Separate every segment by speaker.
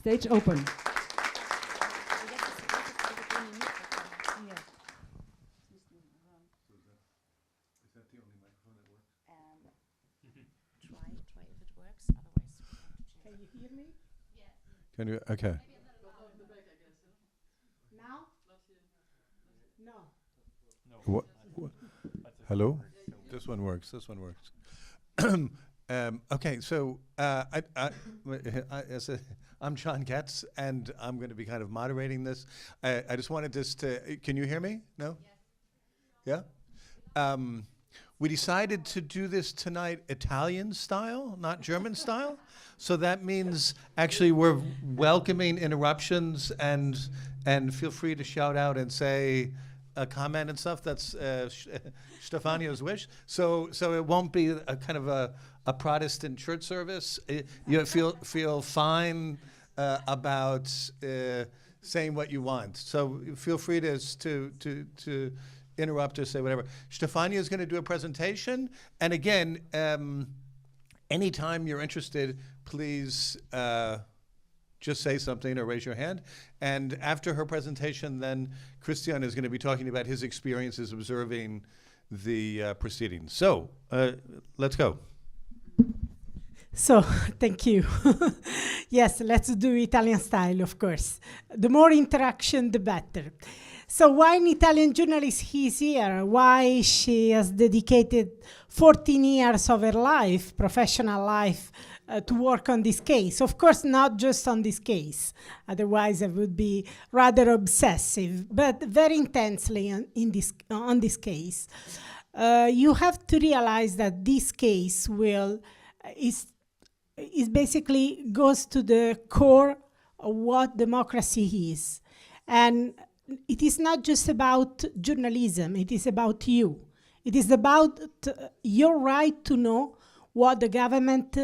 Speaker 1: Stage open.
Speaker 2: Try if it works. Otherwise, we have to change.
Speaker 1: Can you hear me?
Speaker 3: Can you? Okay.
Speaker 1: Now? No.
Speaker 3: Hello? This one works. This one works. Okay, so I'm John Goetz, and I'm going to be kind of moderating this. I just wanted this to. Can you hear me? No? Yes. Yeah? We decided to do this tonight Italian style, not German style. So that means actually we're welcoming interruptions and feel free to shout out and say a comment and stuff. That's Stefania's wish. So it won't be a kind of a Protestant church service. You feel fine about saying what you want. So feel free to interrupt or say whatever. Stefania is going to do a presentation, and again, anytime you're interested, please just say something or raise your hand. And after her presentation, then Christian is going to be talking about his experiences observing the proceedings. So let's go.
Speaker 4: So, thank you. Yes, let's do Italian style, of course. The more interaction, the better. So why an Italian journalist is here? Why she has dedicated 14 years of her life, professional life, to work on this case. Of course, not just on this case. Otherwise, it would be rather obsessive, but very intensely on this case. You have to realize that this case is basically goes to the core of what democracy is. And it is not just about journalism, it is about you. It is about your right to know what the government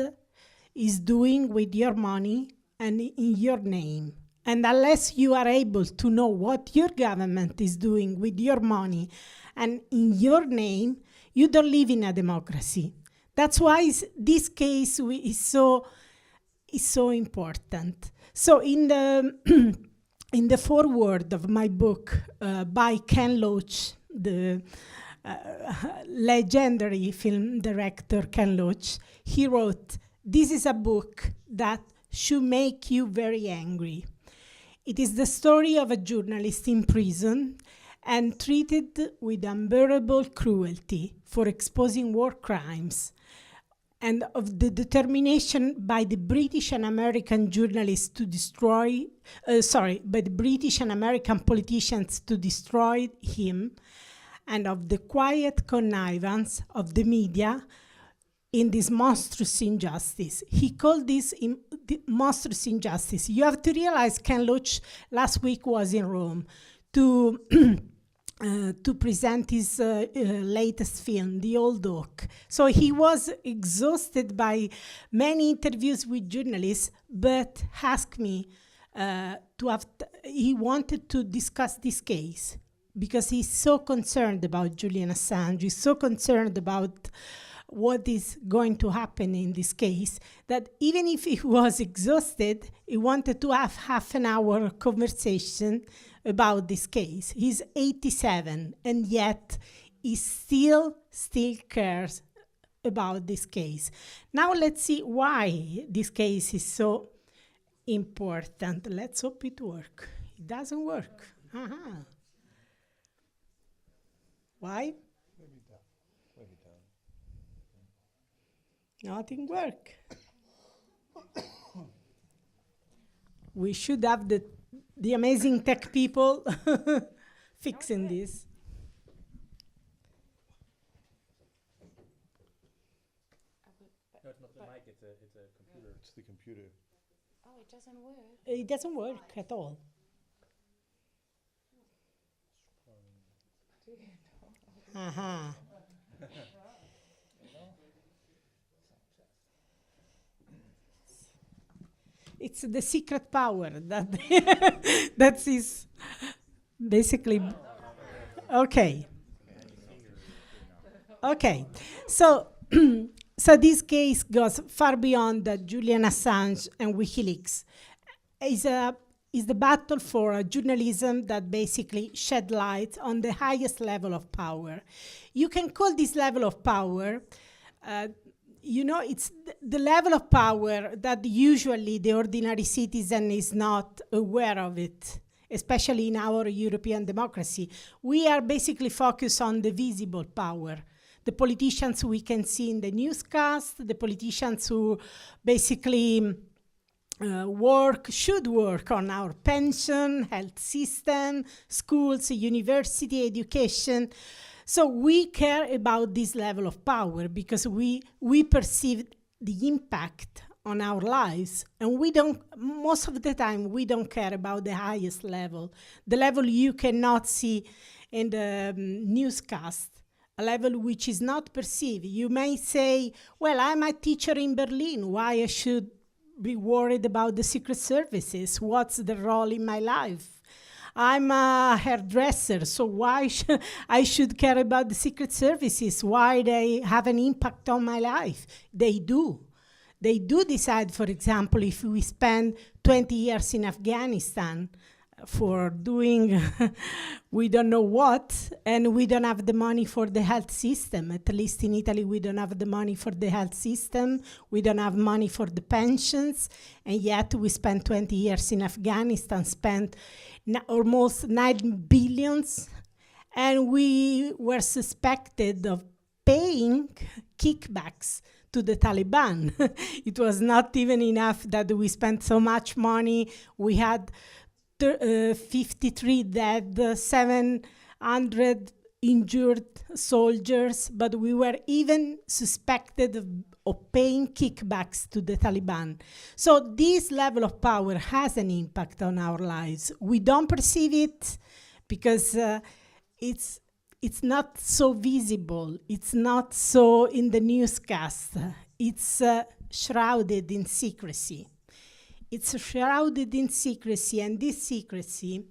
Speaker 4: is doing with your money and in your name. And unless you are able to know what your government is doing with your money and in your name, you don't live in a democracy. That's why this case is so important. So in the foreword of my book by Ken Loach, the legendary film director Ken Loach, he wrote, "This is a book that should make you very angry. It is the story of a journalist in prison and treated with unbearable cruelty for exposing war crimes, and of the determination by the British and American journalists to by the British and American politicians to destroy him, and of the quiet connivance of the media in this monstrous injustice." He called this monstrous injustice. You have to realize Ken Loach last week was in Rome to present his latest film, The Old Oak. So he was exhausted by many interviews with journalists, but asked me he wanted to discuss this case because he's so concerned about Julian Assange, he's so concerned about what is going to happen in this case, that even if he was exhausted, he wanted to have half an hour conversation about this case. He's 87, and yet he still cares about this case. Now let's see why this case is so important. Let's hope it works. It doesn't work. Why? Nothing work. We should have the amazing tech people fixing this.
Speaker 3: No, it's not the mic, it's a computer. It's the computer.
Speaker 2: Oh, it doesn't work.
Speaker 4: It doesn't work at all. It's the secret power that is basically okay. Okay, so so this case goes far beyond Julian Assange and WikiLeaks. is the battle for a journalism that basically shed light on the highest level of power. You can call this level of power, it's the level of power that usually the ordinary citizen is not aware of it, especially in our European democracy. We are basically focused on the visible power. The politicians we can see in the newscast, the politicians who basically should work on our pension, health system, schools, university, education. So we care about this level of power because we perceive the impact on our lives, and most of the time we don't care about the highest level, the level you cannot see in the newscast, a level which is not perceived. You may say, well, I'm a teacher in Berlin, why I should be worried about the secret services? What's the role in my life? I'm a hairdresser, so why I should care about the secret services? Why they have an impact on my life? They do. They do decide, for example, if we spend 20 years in Afghanistan for doing we don't know what, and we don't have the money for the health system. At least in Italy, we don't have the money for the health system. We don't have money for the pensions. And yet we spent 20 years in Afghanistan, spent almost 9 billions. And we were suspected of paying kickbacks to the Taliban. It was not even enough that we spent so much money. We had 53 dead, 700 injured soldiers, but we were even suspected of paying kickbacks to the Taliban. So this level of power has an impact on our lives. We don't perceive it because it's not so visible. It's not so in the newscast. It's shrouded in secrecy. It's shrouded in secrecy, and this secrecy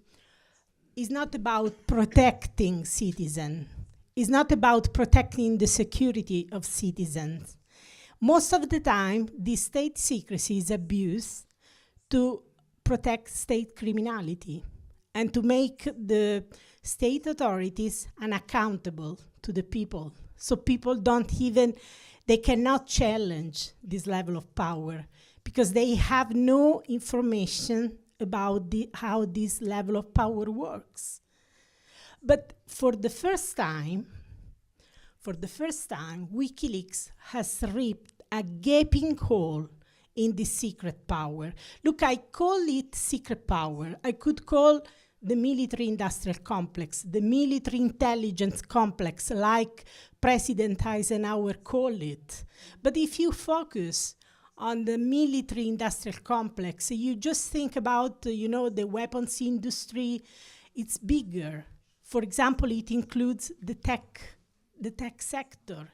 Speaker 4: is not about protecting citizens. It's not about protecting the security of citizens. Most of the time, this state secrecy is abused to protect state criminality and to make the state authorities unaccountable to the people. So people they cannot challenge this level of power, because they have no information about how this level of power works. But for the first time, WikiLeaks has ripped a gaping hole in this secret power. Look, I call it secret power. I could call the military-industrial complex, the military intelligence complex, like President Eisenhower called it. But if you focus on the military-industrial complex, you just think about, the weapons industry. It's bigger. For example, it includes the tech sector.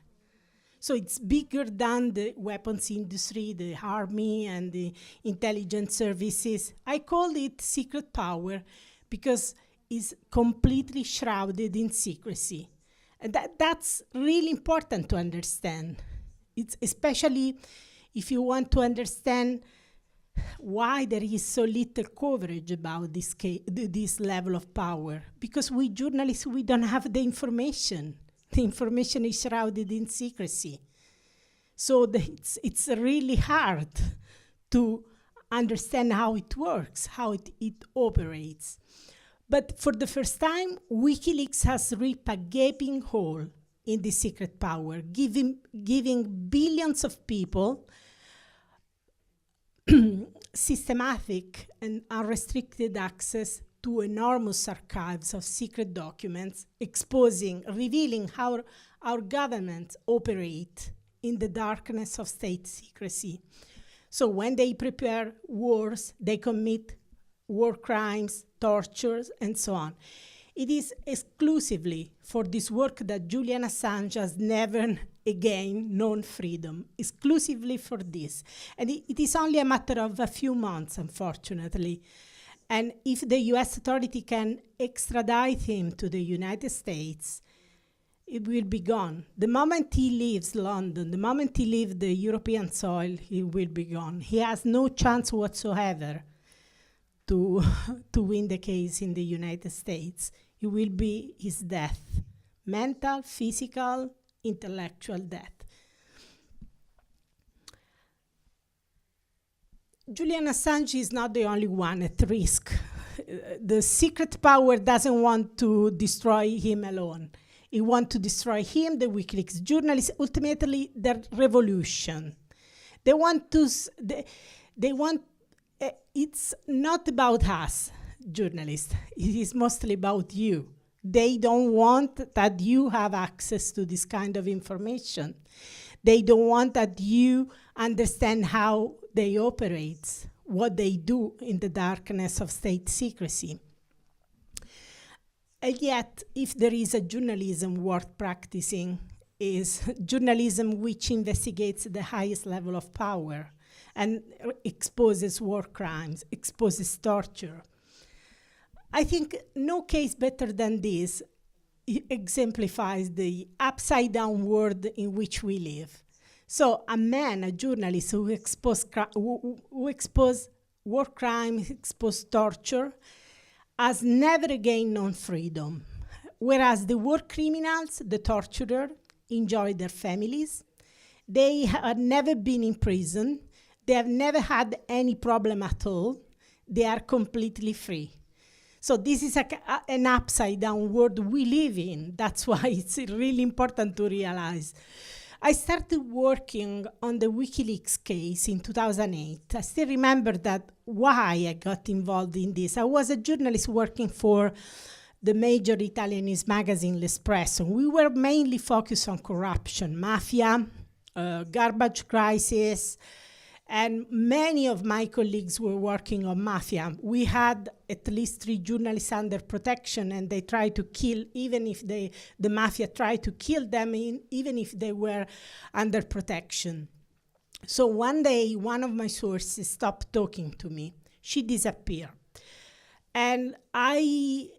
Speaker 4: So it's bigger than the weapons industry, the army, and the intelligence services. I call it secret power because it's completely shrouded in secrecy. And that's really important to understand. It's especially if you want to understand why there is so little coverage about this level of power. Because we journalists, we don't have the information. The information is shrouded in secrecy. So it's really hard to understand how it works, how it operates. But for the first time, WikiLeaks has ripped a gaping hole in the secret power, giving billions of people systematic and unrestricted access to enormous archives of secret documents, revealing how our governments operate in the darkness of state secrecy. So when they prepare wars, they commit war crimes, tortures, and so on. It is exclusively for this work that Julian Assange has never again known freedom, exclusively for this. And it is only a matter of a few months, unfortunately. And if the US authority can extradite him to the United States, it will be gone. The moment he leaves London, the moment he leaves the European soil, he will be gone. He has no chance whatsoever to to win the case in the United States. It will be his death, mental, physical, intellectual death. Julian Assange is not the only one at risk. The secret power doesn't want to destroy him alone. It wants to destroy him, the WikiLeaks journalists, ultimately the revolution. They want to, they want, it's not about us, journalists. It is mostly about you. They don't want that you have access to this kind of information. They don't want that you understand how they operate, what they do in the darkness of state secrecy. And yet, if there is a journalism worth practicing, is journalism which investigates the highest level of power and exposes war crimes, exposes torture. I think no case better than this exemplifies the upside-down world in which we live. So a man, a journalist who expose war crimes, expose torture, has never again known freedom. Whereas the war criminals, the torturer, enjoy their families. They have never been in prison. They have never had any problem at all. They are completely free. So this is an upside-down world we live in. That's why it's really important to realize. I started working on the WikiLeaks case in 2008. I still remember that why I got involved in this. I was a journalist working for the major Italian news magazine, L'Espresso. We were mainly focused on corruption, mafia, garbage crisis, and many of my colleagues were working on mafia. We had at least 3 journalists under protection, and they tried to kill, even if the mafia tried to kill them, even if they were under protection. So one day, one of my sources stopped talking to me. She disappeared. And I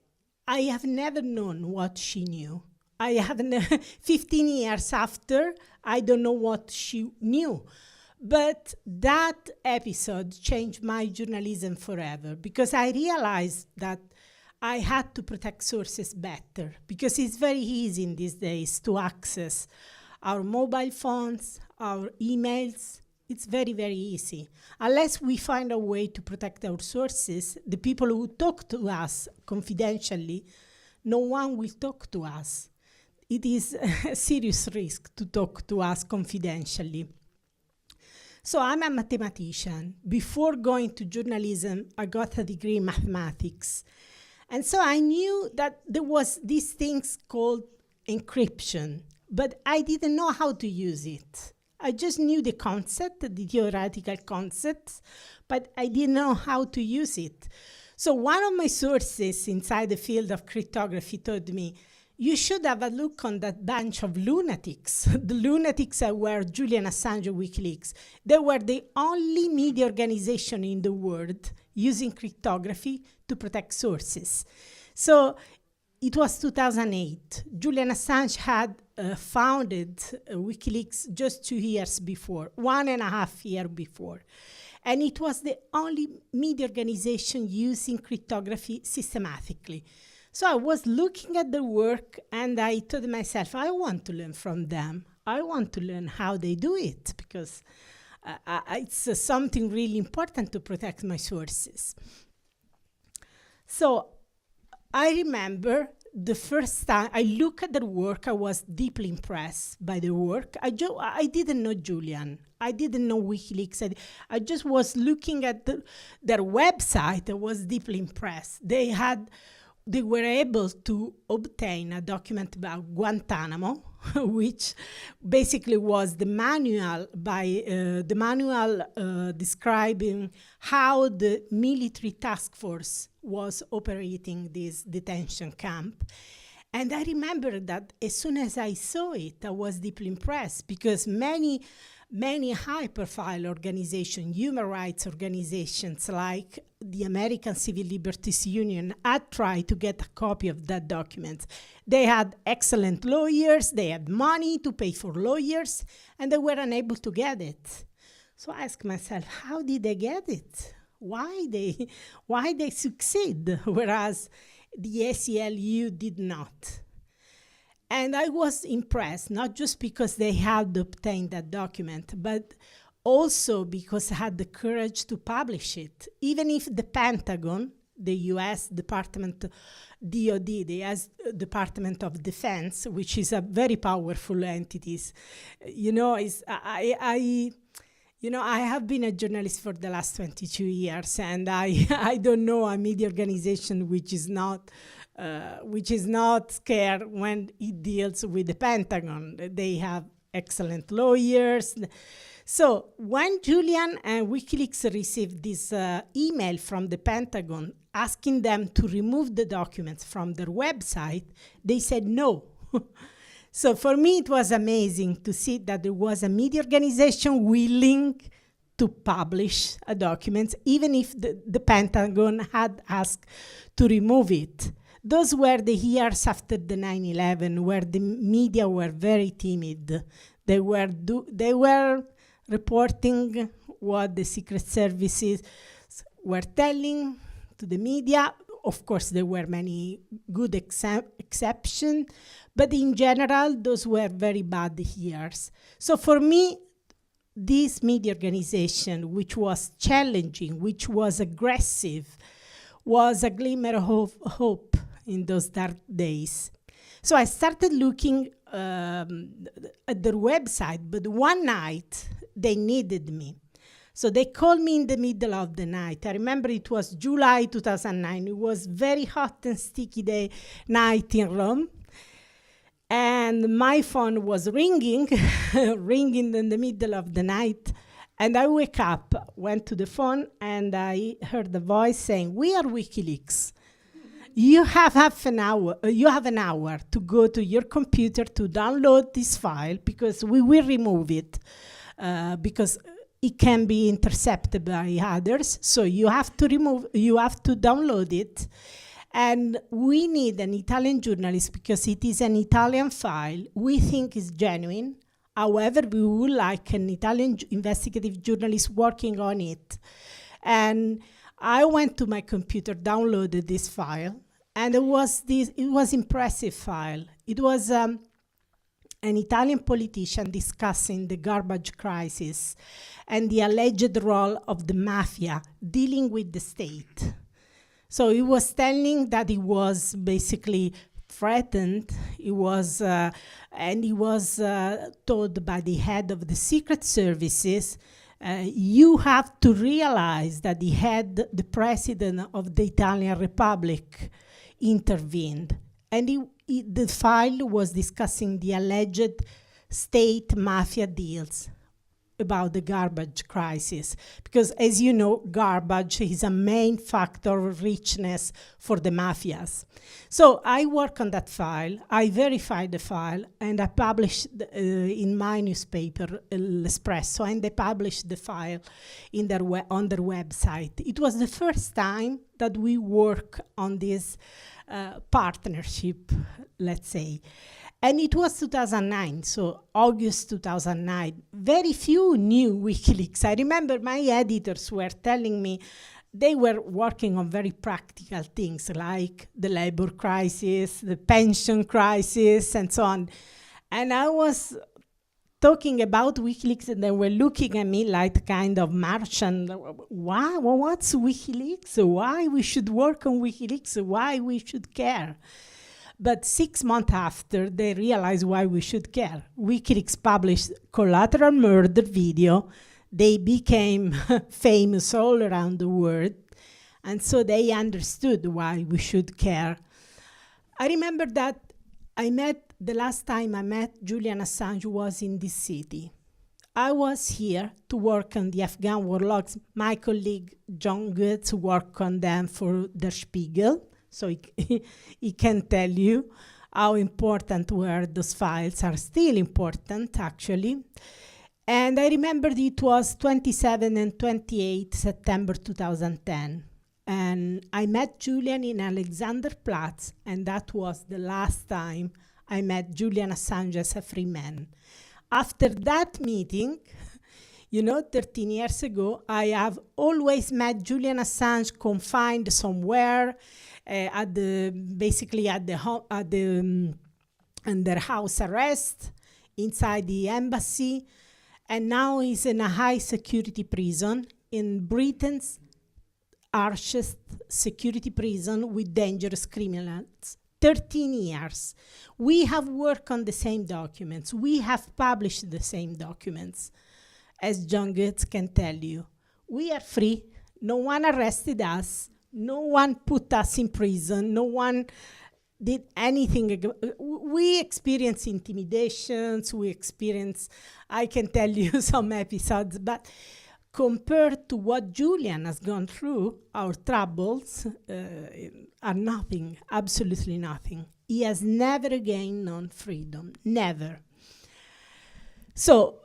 Speaker 4: have never known what she knew. I have 15 years after, I don't know what she knew. But that episode changed my journalism forever, because I realized that I had to protect sources better, because it's very easy in these days to access our mobile phones, our emails. It's very, very easy. Unless we find a way to protect our sources, the people who talk to us confidentially, no one will talk to us. It is a serious risk to talk to us confidentially. So I'm a mathematician. Before going to journalism, I got a degree in mathematics. And so I knew that there was these things called encryption, but I didn't know how to use it. I just knew the concept, the theoretical concepts, but I didn't know how to use it. So one of my sources inside the field of cryptography told me, you should have a look on that bunch of lunatics. The lunatics were Julian Assange WikiLeaks. They were the only media organization in the world using cryptography to protect sources. So it was 2008. Julian Assange had founded WikiLeaks just 2 years before, 1.5 years before. And it was the only media organization using cryptography systematically. So I was looking at the work, and I told myself, I want to learn from them. I want to learn how they do it, because it's something really important to protect my sources. So I remember the first time I looked at their work, I was deeply impressed by the work. I didn't know Julian. I didn't know WikiLeaks. I just was looking at their website. I was deeply impressed. They were able to obtain a document about Guantanamo, which basically was the manual describing how the military task force was operating this detention camp. And I remember that as soon as I saw it, I was deeply impressed, because many high-profile organizations, human rights organizations like the American Civil Liberties Union, had tried to get a copy of that document. They had excellent lawyers, they had money to pay for lawyers, and they were unable to get it. So I asked myself, how did they get it? why they succeed, whereas the ACLU did not. And I was impressed, not just because they had obtained that document, but also because they had the courage to publish it. Even if the Pentagon, the US Department, DOD, the US Department of Defense, which is a very powerful entity, I have been a journalist for the last 22 years, and I don't know a media organization which is not scared when it deals with the Pentagon. They have excellent lawyers. So when Julian and WikiLeaks received this email from the Pentagon asking them to remove the documents from their website, they said no. So for me, it was amazing to see that there was a media organization willing to publish a document, even if the Pentagon had asked to remove it. Those were the years after the 9/11, where the media were very timid. They were reporting what the secret services were telling to the media. Of course, there were many good exceptions, but in general, those were very bad years. So for me, this media organization, which was challenging, which was aggressive, was a glimmer of hope in those dark days. So I started looking at their website, but one night they needed me. So they called me in the middle of the night. I remember it was July 2009. It was very hot and sticky night in Rome. And my phone was ringing, ringing in the middle of the night. And I wake up, went to the phone, and I heard the voice saying, "We are WikiLeaks. You have an hour to go to your computer to download this file, because we will remove it because it can be intercepted by others. So you have to download it. And we need an Italian journalist because it is an Italian file. We think it's genuine. However, we would like an Italian investigative journalist working on it." And I went to my computer, downloaded this file, and it was impressive file. It was an Italian politician discussing the garbage crisis and the alleged role of the mafia dealing with the state. So he was telling that he was basically threatened. He was told by the head of the secret services, you have to realize that the president of the Italian Republic intervened. And the file was discussing the alleged state mafia deals about the garbage crisis. Because as you know, garbage is a main factor of richness for the mafias. So I work on that file, I verified the file, and I published in my newspaper, L'Espresso, and they published the file on their website. It was the first time that we work on this partnership, let's say. And it was 2009, so August 2009. Very few knew WikiLeaks. I remember my editors were telling me they were working on very practical things like the labor crisis, the pension crisis, and so on. And I was talking about WikiLeaks, and they were looking at me like kind of Martian. Why? Well, what's WikiLeaks? Why we should work on WikiLeaks? Why we should care? But 6 months after, they realized why we should care. WikiLeaks published collateral murder video. They became famous all around the world. And so they understood why we should care. I remember that the last time I met Julian Assange was in this city. I was here to work on the Afghan war logs. My colleague John Goetz worked on them for Der Spiegel. So he can tell you how important were those files, are still important, actually. And I remember it was 27 and 28 September 2010. And I met Julian in Alexanderplatz, and that was the last time I met Julian Assange as a free man. After that meeting, 13 years ago, I have always met Julian Assange confined somewhere under house arrest inside the embassy, and now he's in a high security prison in Britain's harshest security prison with dangerous criminals. 13 years. We have worked on the same documents. We have published the same documents. As John Goetz can tell you, we are free. No one arrested us. No one put us in prison. No one did anything. We experienced intimidations. I can tell you some episodes, but compared to what Julian has gone through, our troubles are nothing, absolutely nothing. He has never again known freedom, never. So,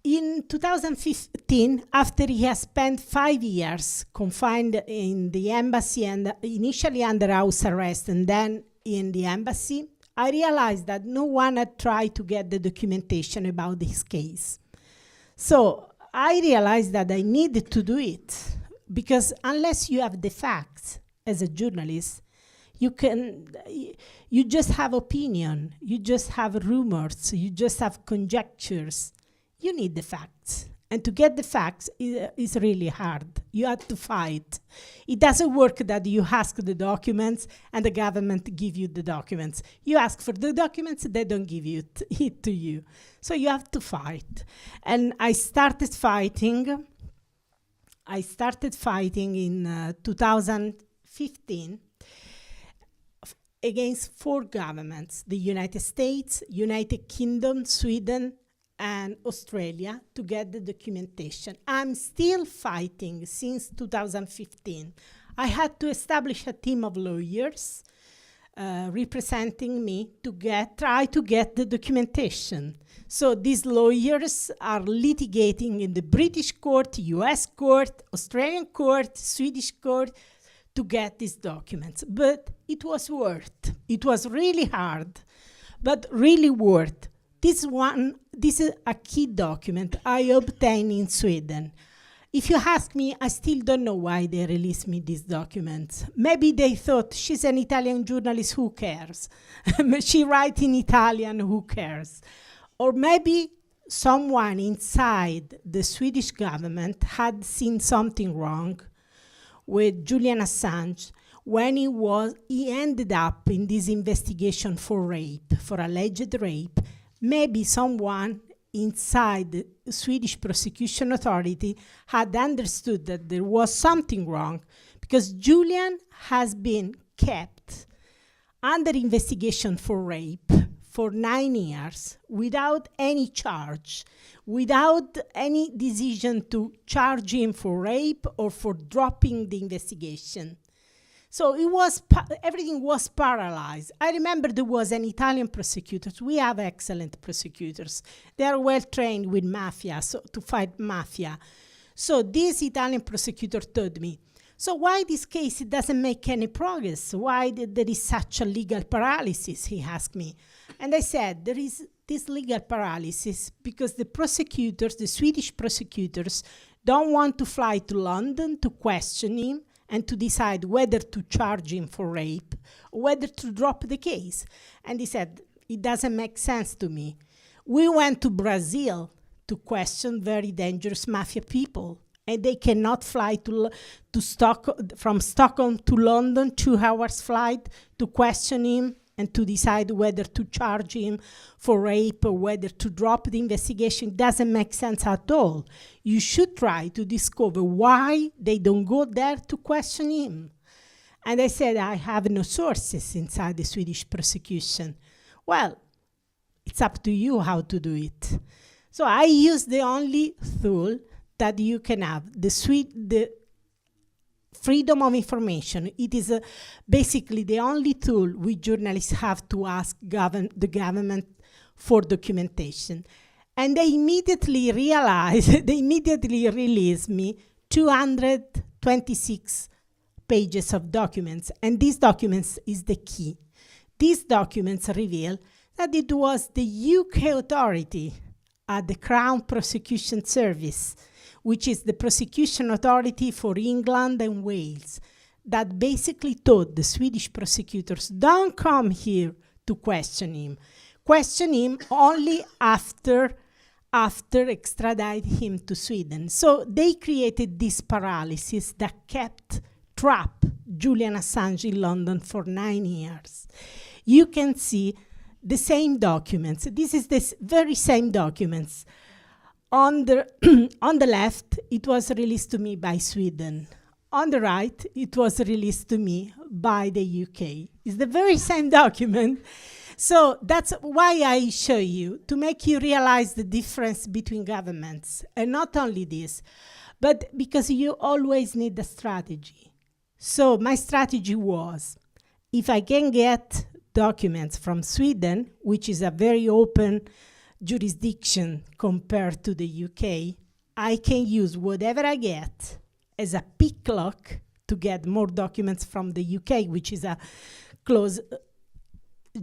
Speaker 4: in 2015, after he has spent 5 years confined in the embassy and initially under house arrest and then in the embassy, I realized that no one had tried to get the documentation about his case. So I realized that I needed to do it, because unless you have the facts as a journalist, you just have opinion, you just have rumors, you just have conjectures. You need the facts. And to get the facts is really hard. You have to fight. It doesn't work that you ask the documents and the government give you the documents. You ask for the documents, they don't give it to you. So you have to fight. And I started fighting in 2015 against 4 governments: the United States, United Kingdom, Sweden, and Australia, to get the documentation. I'm still fighting since 2015. I had to establish a team of lawyers representing me to try to get the documentation. So these lawyers are litigating in the British court, US court, Australian court, Swedish court to get these documents. But it was worth. It was really hard, but really worth. This is a key document I obtained in Sweden. If you ask me, I still don't know why they released me these documents. Maybe they thought, she's an Italian journalist, who cares? She writes in Italian, who cares? Or maybe someone inside the Swedish government had seen something wrong with Julian Assange when he ended up in this investigation for rape, for alleged rape. Maybe someone inside the Swedish prosecution authority had understood that there was something wrong, because Julian has been kept under investigation for rape for 9 years without any charge, without any decision to charge him for rape or for dropping the investigation. So everything was paralyzed. I remember there was an Italian prosecutor. We have excellent prosecutors. They are well trained with mafia, to fight mafia. So this Italian prosecutor told me, so why this case doesn't make any progress? Why there is such a legal paralysis, he asked me. And I said, there is this legal paralysis because the Swedish prosecutors don't want to fly to London to question him and to decide whether to charge him for rape or whether to drop the case. And he said, it doesn't make sense to me. We went to Brazil to question very dangerous mafia people, and they cannot fly from Stockholm to London, 2 hours flight, to question him and to decide whether to charge him for rape or whether to drop the investigation. It doesn't make sense at all. You should try to discover why they don't go there to question him. And I said, I have no sources inside the Swedish prosecution. Well, it's up to you how to do it. So I use the only tool that you can have, the freedom of information. It is basically the only tool we journalists have to ask the government for documentation. And they immediately released me 226 pages of documents. And these documents is the key. These documents reveal that it was the UK authority at the Crown Prosecution Service, which is the prosecution authority for England and Wales, that basically told the Swedish prosecutors, don't come here to question him. Question him only after extradite him to Sweden. So they created this paralysis that kept trapped Julian Assange in London for 9 years. You can see the same documents. This is the very same documents. On the on the left, it was released to me by Sweden. On the right, it was released to me by the UK. It's the very same document. So that's why I show you, to make you realize the difference between governments. And not only this, but because you always need a strategy. So my strategy was, if I can get documents from Sweden, which is a very open jurisdiction compared to the UK, I can use whatever I get as a pick lock to get more documents from the UK, which is a close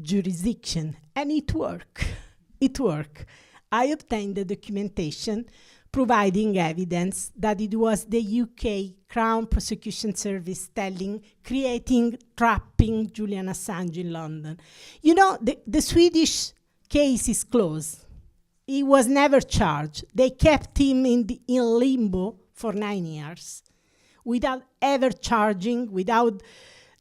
Speaker 4: jurisdiction. And it worked. It worked. I obtained the documentation providing evidence that it was the UK Crown Prosecution Service creating, trapping Julian Assange in London. You know, the Swedish case is closed. He was never charged. They kept him in limbo for 9 years without ever charging, without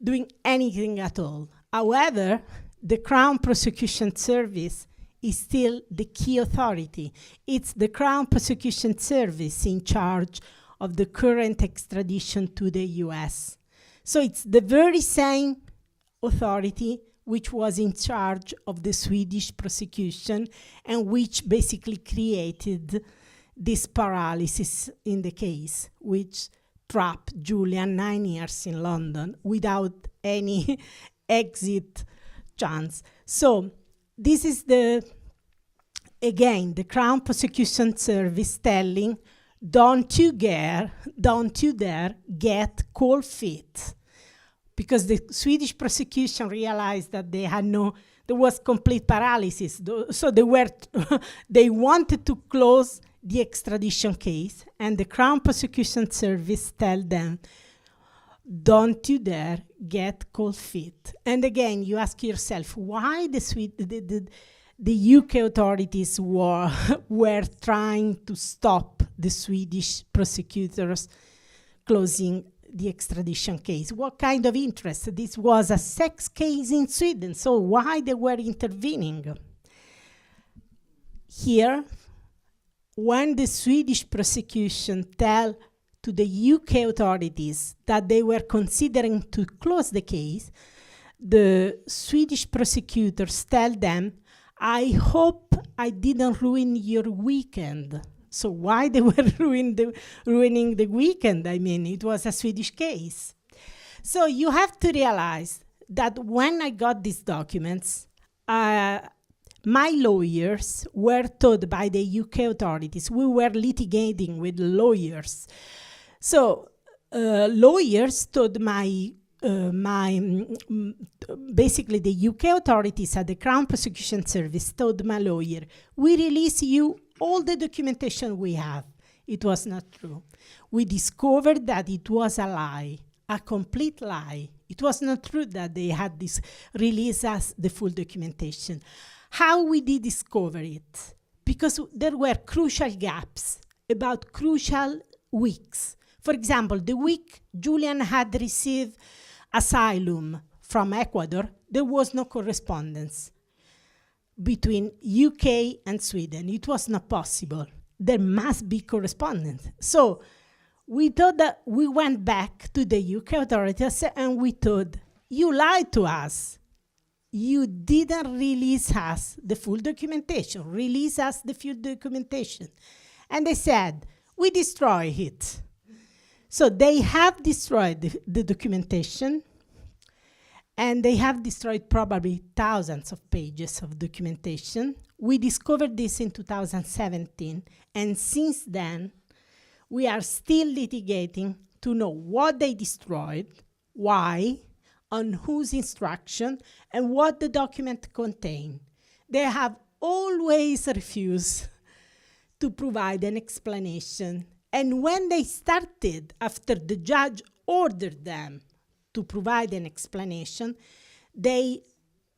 Speaker 4: doing anything at all. However, the Crown Prosecution Service is still the key authority. It's the Crown Prosecution Service in charge of the current extradition to the US. So it's the very same authority which was in charge of the Swedish prosecution and which basically created this paralysis in the case, which trapped Julian 9 years in London without any exit chance. So this is the Crown Prosecution Service telling, don't you dare get cold feet. Because the Swedish prosecution realized that there was complete paralysis. So they wanted to close the extradition case, and the Crown Prosecution Service tell them, don't you dare get cold feet. And again, you ask yourself, why the UK authorities were trying to stop the Swedish prosecutors closing the extradition case? What kind of interest? This was a sex case in Sweden, so why they were intervening? Here, when the Swedish prosecution tell to the UK authorities that they were considering to close the case, the Swedish prosecutors tell them, I hope I didn't ruin your weekend. So why they were ruining the weekend? I mean, it was a Swedish case. So you have to realize that when I got these documents, my lawyers were told by the UK authorities, we were litigating with lawyers. So lawyers told basically the UK authorities at the Crown Prosecution Service told my lawyer, we release you all the documentation we have. It was not true. We discovered that it was a lie, a complete lie. It was not true that they had release us the full documentation. How we did discover it? Because there were crucial gaps about crucial weeks. For example, the week Julian had received asylum from Ecuador, there was no correspondence between UK and Sweden. It was not possible. There must be correspondence. So we thought that we went back to the UK authorities and we thought, you lied to us. You didn't release us the full documentation. Release us the full documentation. And they said, we destroy it. So they have destroyed the documentation, and they have destroyed probably thousands of pages of documentation. We discovered this in 2017, and since then, we are still litigating to know what they destroyed, why, on whose instruction, and what the document contained. They have always refused to provide an explanation. And when they started, after the judge ordered them to provide an explanation, they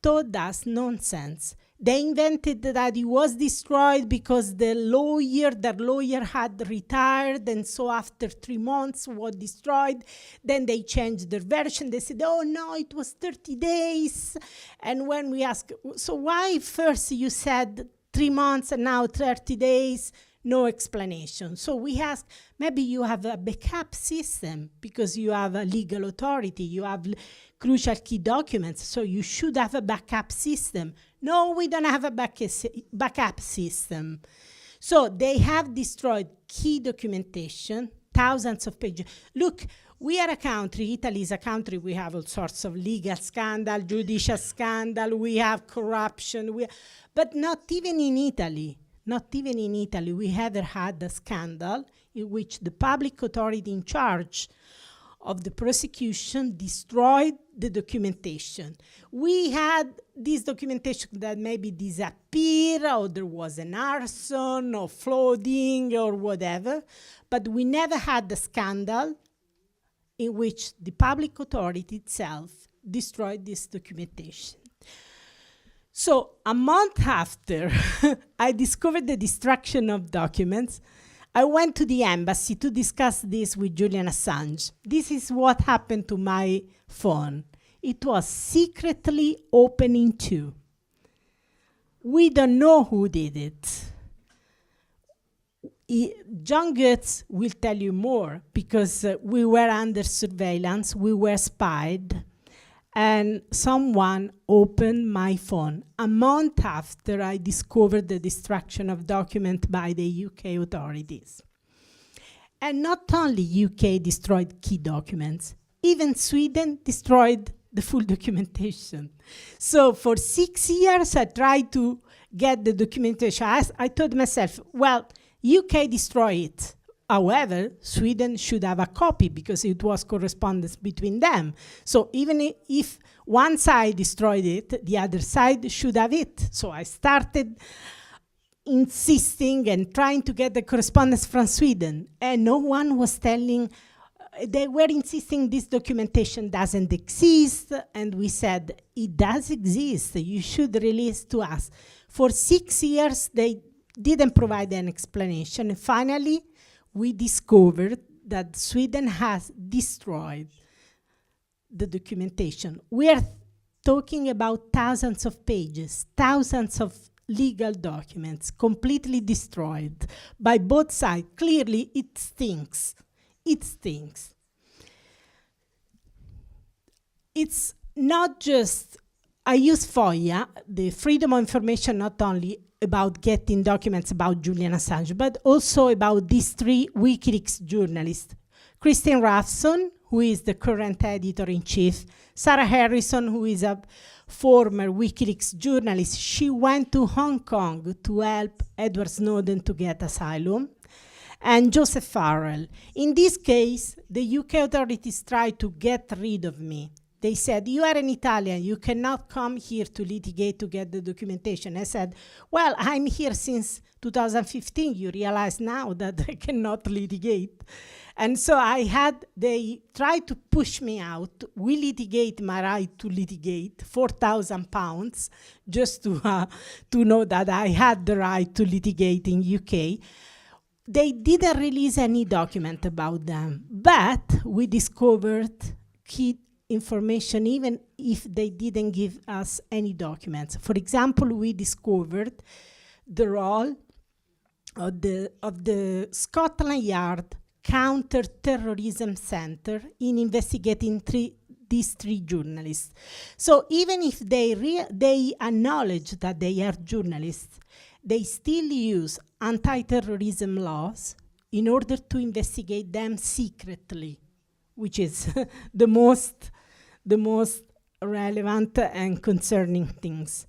Speaker 4: told us nonsense. They invented that it was destroyed because their lawyer had retired, and so after 3 months was destroyed. Then they changed their version. They said, oh no, it was 30 days. And when we asked, so why first you said 3 months and now 30 days? No explanation. So we asked, maybe you have a backup system because you have a legal authority, you have crucial key documents, so you should have a backup system. No, we don't have a backup system. So they have destroyed key documentation, thousands of pages. Look, we are a country, Italy is a country, we have all sorts of legal scandal, judicial scandal, we have corruption, but not even in Italy. Not even in Italy, we ever had a scandal in which the public authority in charge of the prosecution destroyed the documentation. We had this documentation that maybe disappeared, or there was an arson, or flooding, or whatever, but we never had a scandal in which the public authority itself destroyed this documentation. So a month after I discovered the destruction of documents, I went to the embassy to discuss this with Julian Assange. This is what happened to my phone. It was secretly open in two. We don't know who did it. John Goetz will tell you more, because we were under surveillance, we were spied, and someone opened my phone a month after I discovered the destruction of documents by the UK authorities. And not only UK destroyed key documents, even Sweden destroyed the full documentation. So for 6 years, I tried to get the documentation. I told myself, well, UK destroyed it. However, Sweden should have a copy because it was correspondence between them. So even if one side destroyed it, the other side should have it. So I started insisting and trying to get the correspondence from Sweden. And no one was telling, they were insisting this documentation doesn't exist. And we said, it does exist. You should release to us. For 6 years, they didn't provide an explanation. And finally, we discovered that Sweden has destroyed the documentation. We are talking about thousands of pages, thousands of legal documents completely destroyed by both sides. Clearly, it stinks. It stinks. It's not just, I use FOIA, the Freedom of Information, not only about getting documents about Julian Assange, but also about these 3 WikiLeaks journalists. Christine Raffson, who is the current editor-in-chief, Sarah Harrison, who is a former WikiLeaks journalist. She went to Hong Kong to help Edward Snowden to get asylum, and Joseph Farrell. In this case, the UK authorities tried to get rid of me. They said, you are an Italian, you cannot come here to litigate to get the documentation. I said, well, I'm here since 2015. You realize now that I cannot litigate. And so they tried to push me out. We litigate my right to litigate, £4,000, just to know that I had the right to litigate in UK. They didn't release any document about them, but we discovered key information even if they didn't give us any documents. For example, we discovered the role of the Scotland Yard Counter-Terrorism Center in investigating these 3 journalists. So even if they acknowledge that they are journalists, they still use anti-terrorism laws in order to investigate them secretly, which is the most relevant and concerning things.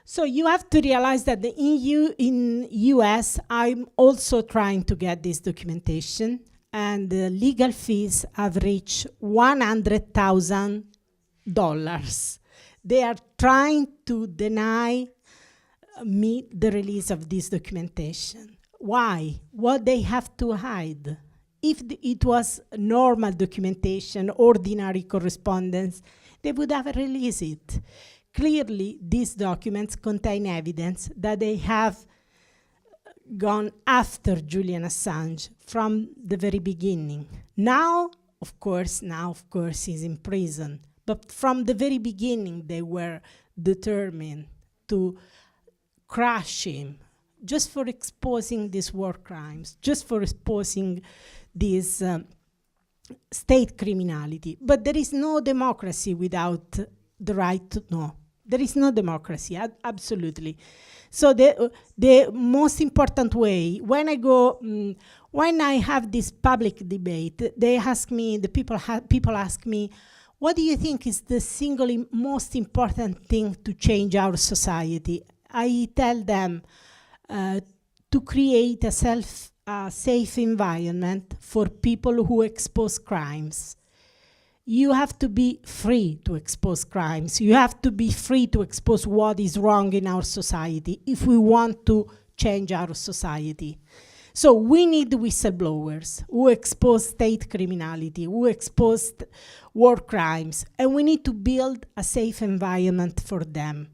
Speaker 4: So you have to realize that in US, I'm also trying to get this documentation, and the legal fees have reached $100,000. They are trying to deny me the release of this documentation. Why? What they have to hide? If it was normal documentation, ordinary correspondence, they would have released it. Clearly, these documents contain evidence that they have gone after Julian Assange from the very beginning. Now, of course, he's in prison. But from the very beginning, they were determined to crush him just for exposing these war crimes, just for exposing this state criminality. But there is no democracy without the right to know. There is no democracy, absolutely. So the most important way, when I have this public debate, they ask me, people ask me, what do you think is the single most important thing to change our society? I tell them to create a safe environment for people who expose crimes. You have to be free to expose crimes. You have to be free to expose what is wrong in our society if we want to change our society. So we need whistleblowers who expose state criminality, who expose war crimes, and we need to build a safe environment for them.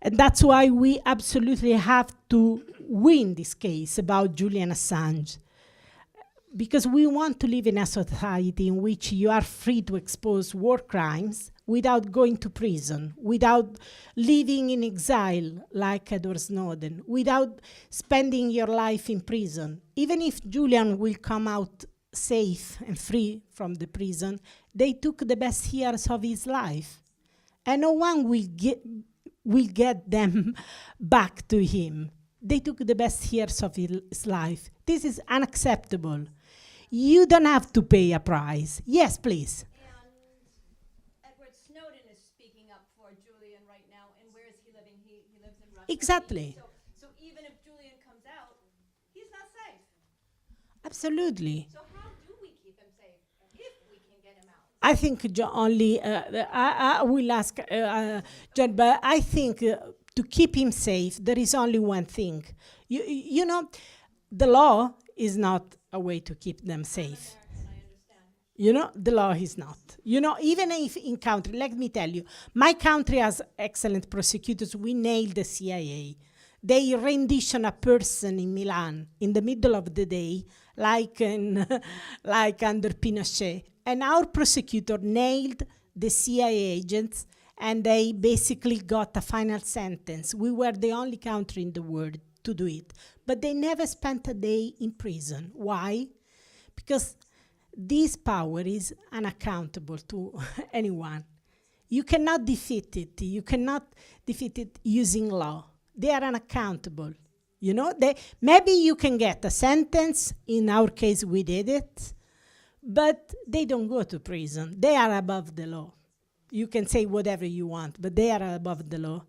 Speaker 4: And that's why we absolutely have to win this case about Julian Assange. Because we want to live in a society in which you are free to expose war crimes without going to prison, without living in exile like Edward Snowden, without spending your life in prison. Even if Julian will come out safe and free from the prison, they took the best years of his life. And no one will get them back to him. They took the best years of his life. This is unacceptable. You don't have to pay a price. Yes, please.
Speaker 1: And Edward Snowden is speaking up for Julian right now. And where is he living? He lives in Russia.
Speaker 4: Exactly.
Speaker 1: So even if Julian comes out, he's not safe.
Speaker 4: Absolutely.
Speaker 1: So how do we keep him safe if we can get him out?
Speaker 4: I think I will ask John, but I think to keep him safe, there is only one thing. You know, the law is not a way to keep them safe. You know, the law is not. You know, even if in country, let me tell you, my country has excellent prosecutors. We nailed the CIA. They rendition a person in Milan in the middle of the day, like under Pinochet. And our prosecutor nailed the CIA agents, and they basically got a final sentence. We were the only country in the world to do it. But they never spent a day in prison. Why? Because this power is unaccountable to anyone. You cannot defeat it. You cannot defeat it using law. They are unaccountable. You know, maybe you can get a sentence. In our case, we did it. But they don't go to prison. They are above the law. You can say whatever you want, but they are above the law.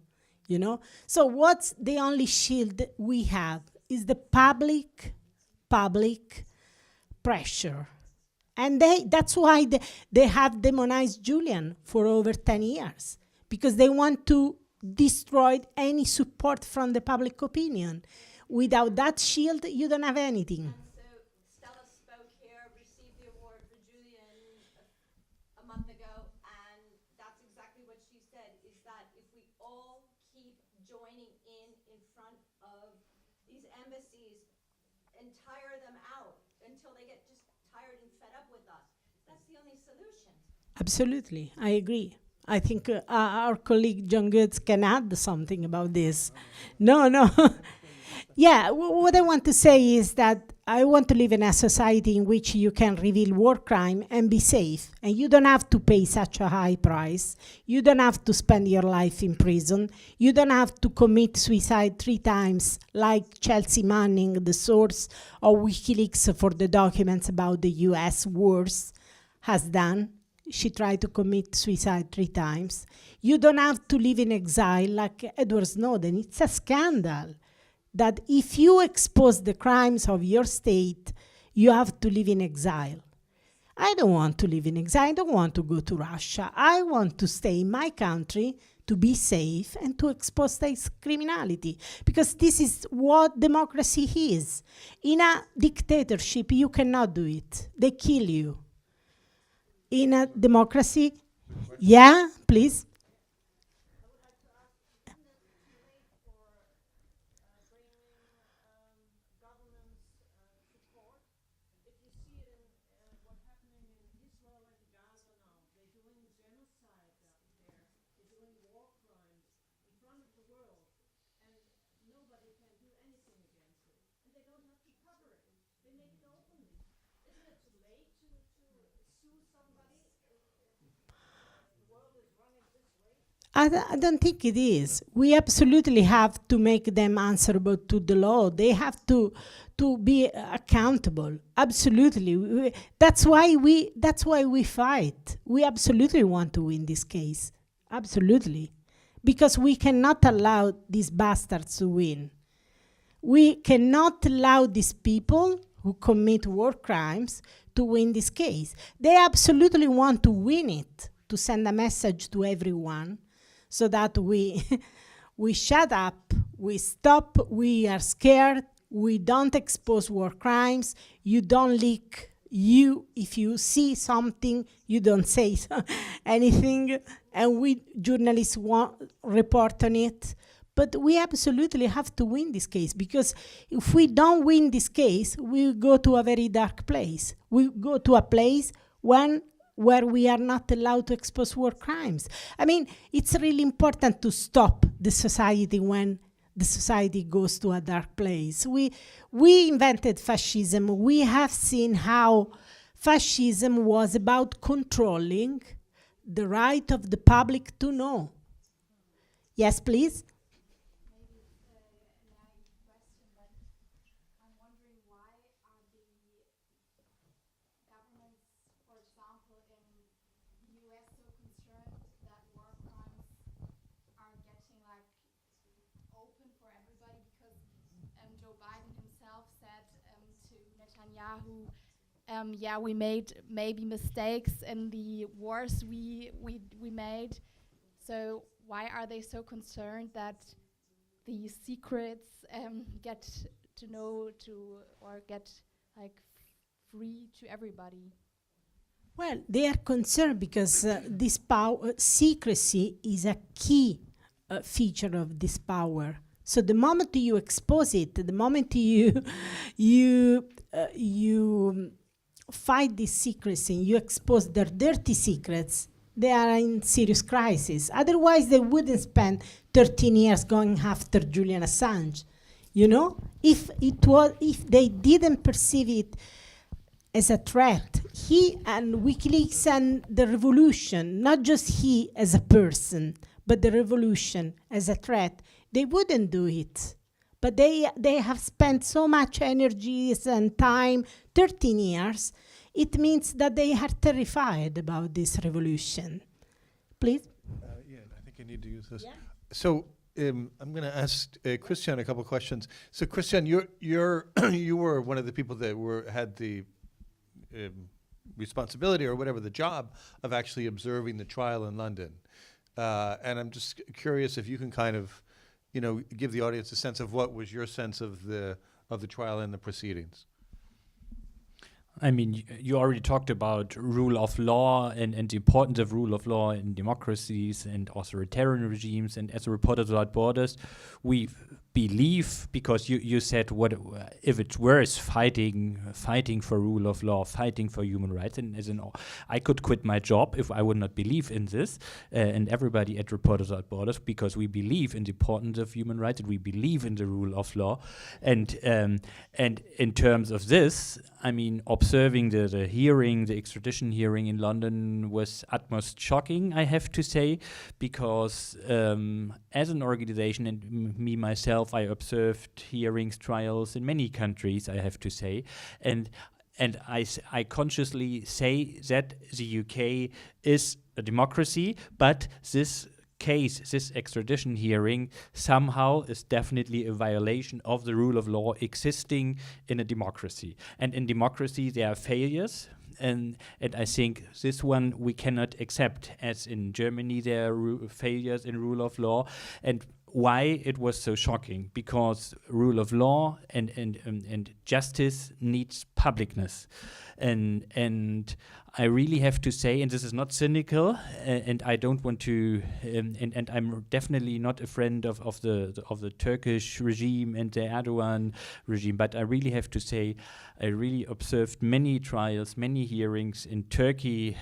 Speaker 4: You know? So what's the only shield we have is the public pressure. And that's why they have demonized Julian for over 10 years, because they want to destroy any support from the public opinion. Without that shield, you don't have anything.
Speaker 1: So Stella spoke here, received the award for Julian a month ago, and that's exactly what she said, is that if we all keep joining in front of these embassies and tire them out until they get just tired and fed up with us, that's the only solution.
Speaker 4: Absolutely, I agree. I think our colleague John Goetz can add something about this. No. Yeah, what I want to say is that I want to live in a society in which you can reveal war crime and be safe. And you don't have to pay such a high price. You don't have to spend your life in prison. You don't have to commit suicide 3 times like Chelsea Manning, the source of WikiLeaks for the documents about the US wars, has done. She tried to commit suicide 3 times. You don't have to live in exile like Edward Snowden. It's a scandal that if you expose the crimes of your state, you have to live in exile. I don't want to live in exile. I don't want to go to Russia. I want to stay in my country to be safe and to expose this criminality. Because this is what democracy is. In a dictatorship, you cannot do it. They kill you. In a democracy, yeah, please. I don't think it is. We absolutely have to make them answerable to the law. They have to be accountable. Absolutely. That's why we fight. We absolutely want to win this case. Absolutely. Because we cannot allow these bastards to win. We cannot allow these people who commit war crimes to win this case. They absolutely want to win it, to send a message to everyone, so that we shut up, we stop, we are scared, we don't expose war crimes, you don't leak, if you see something, you don't say anything, and we journalists report on it. But we absolutely have to win this case, because if we don't win this case, we go to a very dark place. We go to a place where we are not allowed to expose war crimes. I mean, it's really important to stop the society when the society goes to a dark place. We invented fascism. We have seen how fascism was about controlling the right of the public to know. Yes, please?
Speaker 5: Yeah, we made maybe mistakes in the wars we made. So why are they so concerned that the secrets get to know or get like free to everybody?
Speaker 4: Well, they are concerned because this secrecy is a key feature of this power. So the moment you expose it, the moment you fight this secrecy, you expose their dirty secrets, they are in serious crisis. Otherwise, they wouldn't spend 13 years going after Julian Assange. You know, if they didn't perceive it as a threat, he and WikiLeaks and the revolution, not just he as a person, but the revolution as a threat, they wouldn't do it. But they have spent so much energy and time, 13 years. It means that they are terrified about this revolution. Please?
Speaker 3: Yeah, I think I need to use this.
Speaker 4: Yeah.
Speaker 3: So I'm going to ask Christian a couple questions. So Christian, you were one of the people that had the responsibility or whatever the job of actually observing the trial in London. And I'm just curious if you can kind of, give the audience a sense of what was your sense of the trial and the proceedings.
Speaker 6: I mean, you already talked about rule of law and the importance of rule of law in democracies and authoritarian regimes. And as a Reporters Without Borders, we believe, because you said what if it's worse fighting for rule of law, fighting for human rights, and I could quit my job if I would not believe in this, and everybody at Reporters Without Borders, because we believe in the importance of human rights and we believe in the rule of law, and in terms of this, I mean, observing the hearing, the extradition hearing in London was utmost shocking, I have to say, because as an organization and me myself, I observed hearings, trials in many countries, I have to say, and I consciously say that the UK is a democracy, but this case, this extradition hearing, somehow is definitely a violation of the rule of law existing in a democracy. And in democracy, there are failures. and I think this one we cannot accept. As in Germany, there are failures in rule of law, and why it was so shocking, because rule of law and justice needs publicness, and I really have to say, and this is not cynical, and I don't want to, and I'm definitely not a friend of the Turkish regime and the Erdogan regime, but I really have to say, I really observed many trials, many hearings in Turkey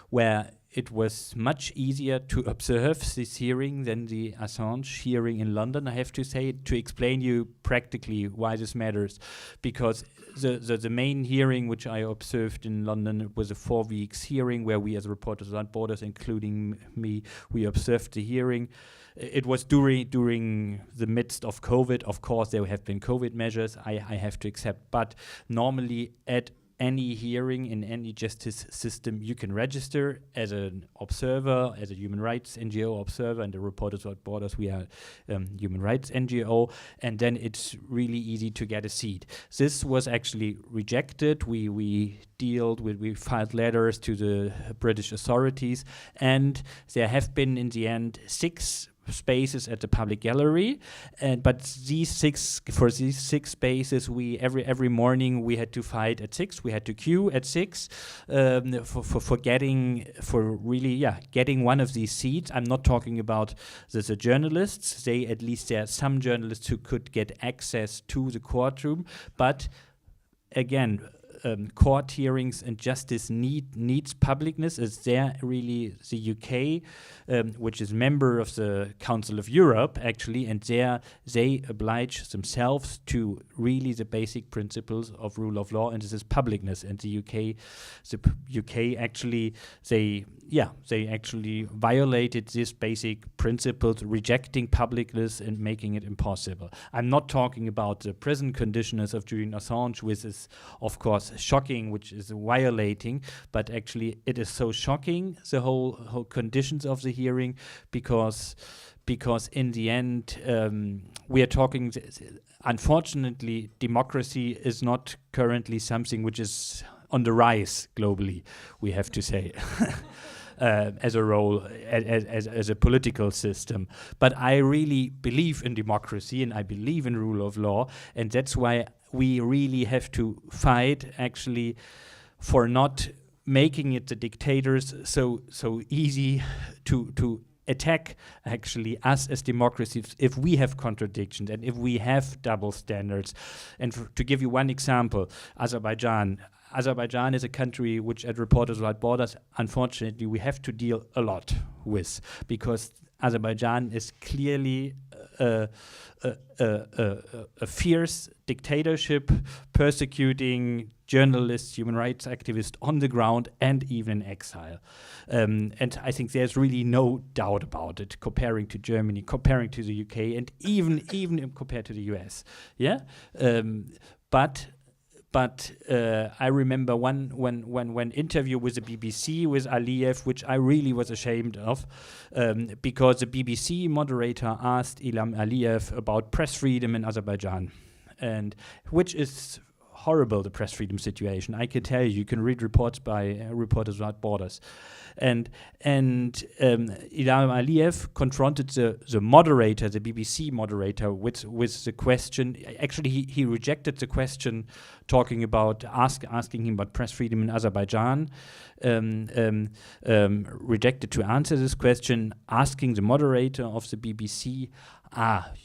Speaker 6: where it was much easier to observe this hearing than the Assange hearing in London, I have to say, to explain you practically why this matters. Because the main hearing which I observed in London was a 4 weeks hearing where we as Reporters Without Borders, including me, we observed the hearing. It was during the midst of COVID. Of course, there have been COVID measures, I have to accept. But normally at any hearing in any justice system, you can register as an observer, as a human rights NGO observer, and the Reporters Without Borders, we are human rights NGO, and then it's really easy to get a seat. This was actually rejected. We filed letters to the British authorities, and there have been in the end 6 spaces at the public gallery, but these 6 spaces, we every morning we had to fight at 6. We had to queue at 6 for getting one of these seats. I'm not talking about the journalists. There are some journalists who could get access to the courtroom, but again, court hearings and justice needs publicness. Is there really the UK, which is member of the Council of Europe, actually, and there they oblige themselves to really the basic principles of rule of law, and this is publicness. And the UK actually, they actually violated these basic principles, rejecting publicness and making it impossible. I'm not talking about the prison conditions of Julian Assange, which is, of course, shocking, which is violating, but actually it is so shocking, the whole conditions of the hearing, because in the end we are talking, unfortunately, democracy is not currently something which is on the rise globally, we have to say. As a role, as a political system. But I really believe in democracy, and I believe in rule of law, and that's why we really have to fight, actually, for not making it the dictators so easy to attack, actually, us as democracies if we have contradictions and if we have double standards. And to give you one example, Azerbaijan is a country which at Reporters Without Borders, unfortunately, we have to deal a lot with, because Azerbaijan is clearly a fierce dictatorship, persecuting journalists, human rights activists on the ground, and even in exile. And I think there's really no doubt about it, comparing to Germany, comparing to the UK, and even compared to the US. Yeah, But I remember one interview with the BBC with Aliyev, which I really was ashamed of, because the BBC moderator asked Ilham Aliyev about press freedom in Azerbaijan, and which is horrible, the press freedom situation. I can tell you can read reports by Reporters Without Borders. And Ilham Aliyev confronted the moderator, the BBC moderator, with the question. Actually, he rejected the question, talking about asking him about press freedom in Azerbaijan. Rejected to answer this question, asking the moderator of the BBC,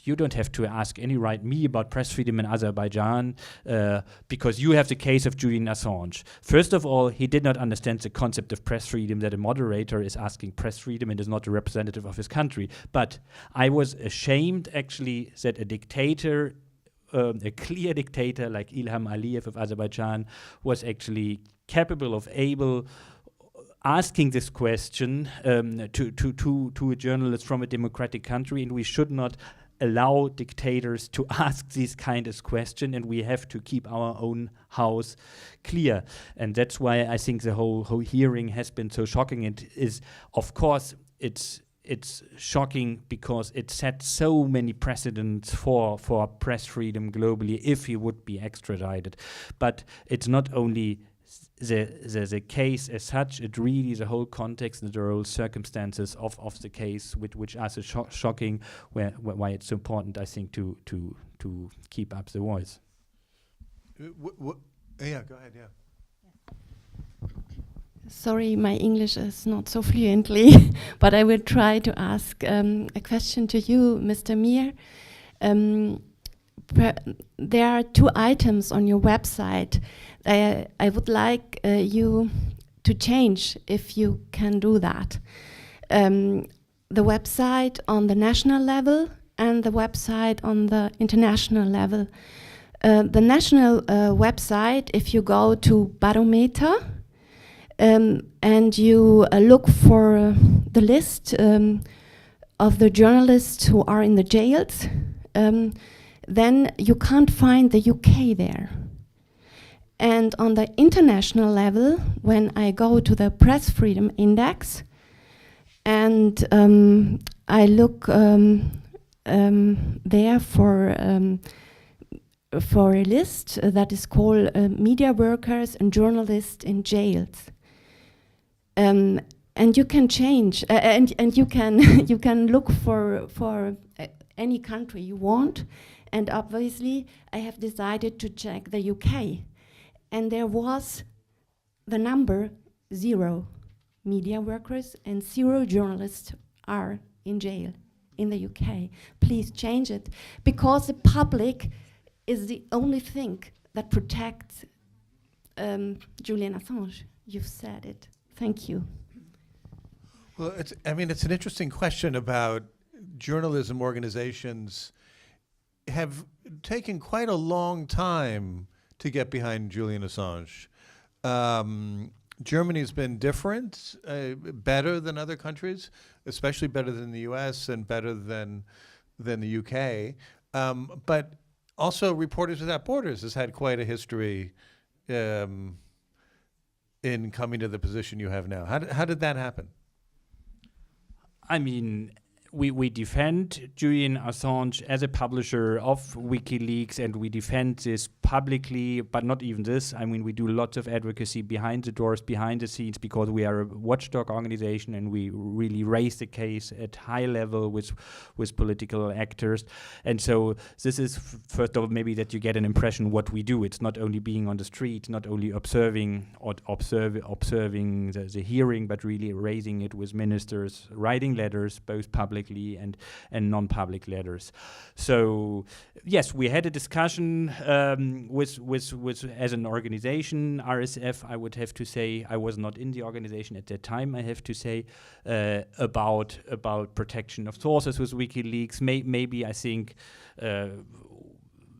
Speaker 6: you don't have to write me about press freedom in Azerbaijan because you have the case of Julian Assange. First of all, he did not understand the concept of press freedom, that a moderator is asking press freedom and is not a representative of his country. But I was ashamed, actually, that a dictator, a clear dictator like Ilham Aliyev of Azerbaijan, was actually capable of asking this question to a journalist from a democratic country, and we should not allow dictators to ask these kind of questions, and we have to keep our own house clear. And that's why I think the whole hearing has been so shocking. It is, of course, it's shocking because it set so many precedents for press freedom globally if he would be extradited. But it's not only the case as such, it really the whole context and the whole circumstances of the case, which are so shocking, why it's so important, I think, to keep up the voice.
Speaker 3: Yeah, go ahead. Yeah.
Speaker 7: Sorry, my English is not so fluently, but I will try to ask a question to you, Mr. Mihr. There are 2 items on your website. I would like you to change, if you can do that. The website on the national level and the website on the international level. The national website, if you go to Barometer, and you look for the list of the journalists who are in the jails, then you can't find the UK there. And on the international level, when I go to the Press Freedom Index, and I look there for a list that is called media workers and journalists in jails. And you can change, and you can you can look for any country you want. And obviously, I have decided to check the UK, and there was the number 0 media workers and 0 journalists are in jail in the UK. Please change it, because the public is the only thing that protects Julian Assange. You've said it. Thank you.
Speaker 3: Well, it's an interesting question about journalism organizations have taken quite a long time to get behind Julian Assange. Germany's been different, better than other countries, especially better than the US and better than the UK. But also Reporters Without Borders has had quite a history in coming to the position you have now. How did that happen?
Speaker 6: I mean, we defend Julian Assange as a publisher of WikiLeaks, and we defend this publicly, but not even this. I mean, we do lots of advocacy behind the doors, behind the scenes, because we are a watchdog organization, and we really raise the case at high level with political actors. And so this is, first of all, maybe that you get an impression what we do. It's not only being on the street, not only observing the hearing, but really raising it with ministers, writing letters, both public and non-public letters. So yes, we had a discussion with as an organization, RSF. I would have to say I was not in the organization at that time. I have to say about protection of sources with WikiLeaks. Maybe I think.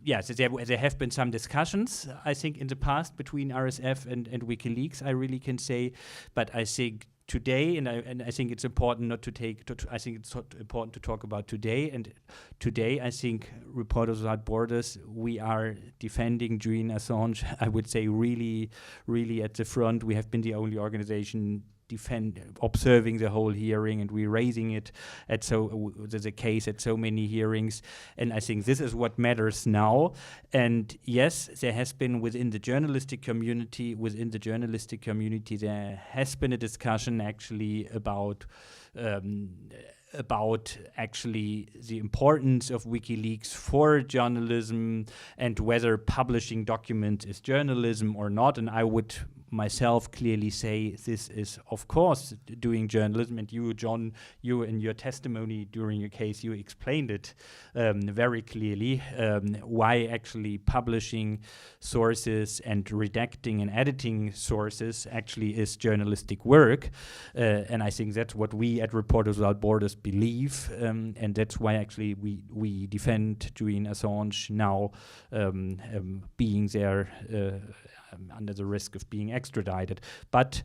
Speaker 6: Yes, there have been some discussions, I think, in the past between RSF and WikiLeaks, I really can say, but I think today, and I think it's important not to take. I think it's important to talk about today. And today, I think Reporters Without Borders, we are defending Julian Assange. I would say really, really at the front. We have been the only organization observing the whole hearing, and we're raising it at the case at so many hearings. And I think this is what matters now. And yes, there has been within the journalistic community, there has been a discussion actually about actually the importance of WikiLeaks for journalism and whether publishing documents is journalism or not. And I would myself clearly say this is, of course, doing journalism. And you, John, you in your testimony during your case, you explained it very clearly, why actually publishing sources and redacting and editing sources actually is journalistic work. And I think that's what we at Reporters Without Borders believe, and that's why actually we defend Julian Assange now being there under the risk of being extradited. But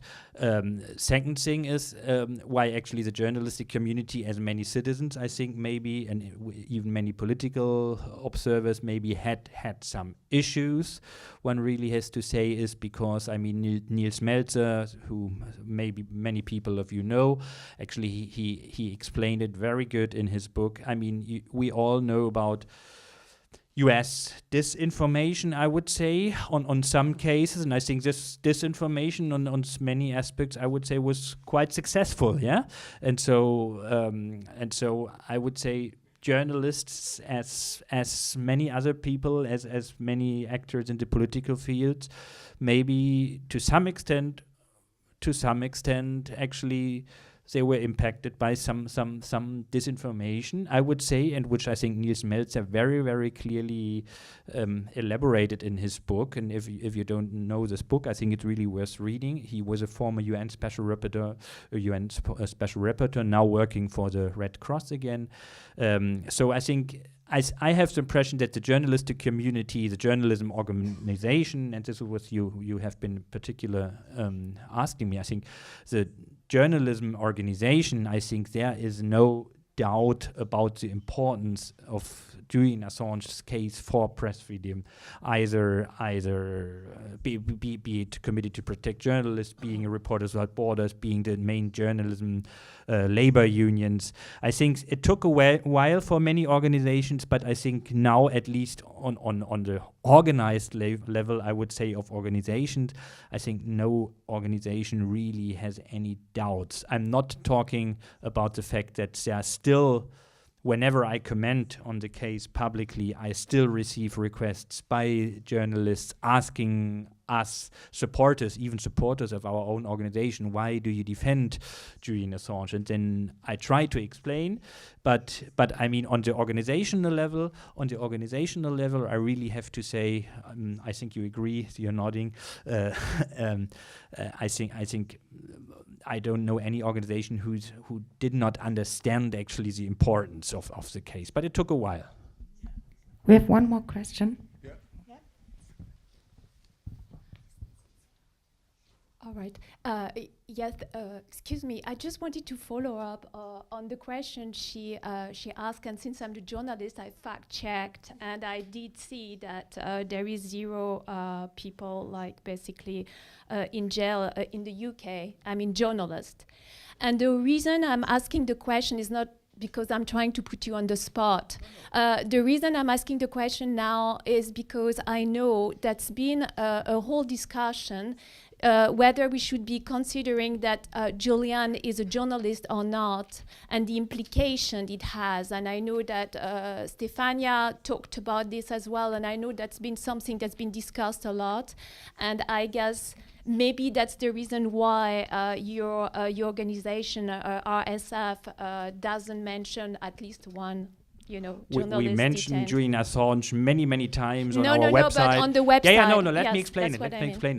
Speaker 6: second thing is why actually the journalistic community, as many citizens, I think maybe, and even many political observers maybe had some issues. One really has to say is because, I mean, Niels Melzer, who maybe many people of you know, actually he explained it very good in his book. I mean, we all know about US disinformation, I would say, on some cases, and I think this disinformation on many aspects, I would say, was quite successful, yeah? And so I would say journalists, as many other people, as many actors in the political field, maybe to some extent, actually, they were impacted by some disinformation, I would say, and which I think Nils Melzer very, very clearly elaborated in his book. And if you don't know this book, I think it's really worth reading. He was a former UN special rapporteur, now working for the Red Cross again. So I think I have the impression that the journalistic community, the journalism organization, and this is what you have been particular asking me, I think the journalism organization, I think there is no doubt about the importance of Julian Assange's case for press freedom, either be it Committee to Protect Journalists, being a Reporters Without Borders, being the main journalism labor unions. I think it took a while for many organizations, but I think now, at least on the organized level, I would say, of organizations, I think no organization really has any doubts. I'm not talking about the fact that there are still, whenever I comment on the case publicly, I still receive requests by journalists asking us, even supporters of our own organization, why do you defend Julian Assange? And then I try to explain, but I mean, on the organizational level, I really have to say, I think you agree, you're nodding. I think I don't know any organization who did not understand actually the importance of the case, but it took a while.
Speaker 2: We have one more question.
Speaker 8: All right. Yes. Excuse me. I just wanted to follow up on the question she asked, and since I'm the journalist, I fact-checked, and I did see that there is 0 people, like, basically in jail in the UK. I mean, journalists. And the reason I'm asking the question is not because I'm trying to put you on the spot. The reason I'm asking the question now is because I know that's been a whole discussion whether we should be considering that Julian is a journalist or not, and the implication it has. And I know that Stefania talked about this as well, and I know that's been something that's been discussed a lot. And I guess maybe that's the reason why your organization, RSF, doesn't mention at least one, journalist.
Speaker 6: We mentioned Julian Assange many times on our
Speaker 8: website.
Speaker 6: No, but
Speaker 8: on the website.
Speaker 6: No, let
Speaker 8: yes,
Speaker 6: me explain it.
Speaker 8: Yes.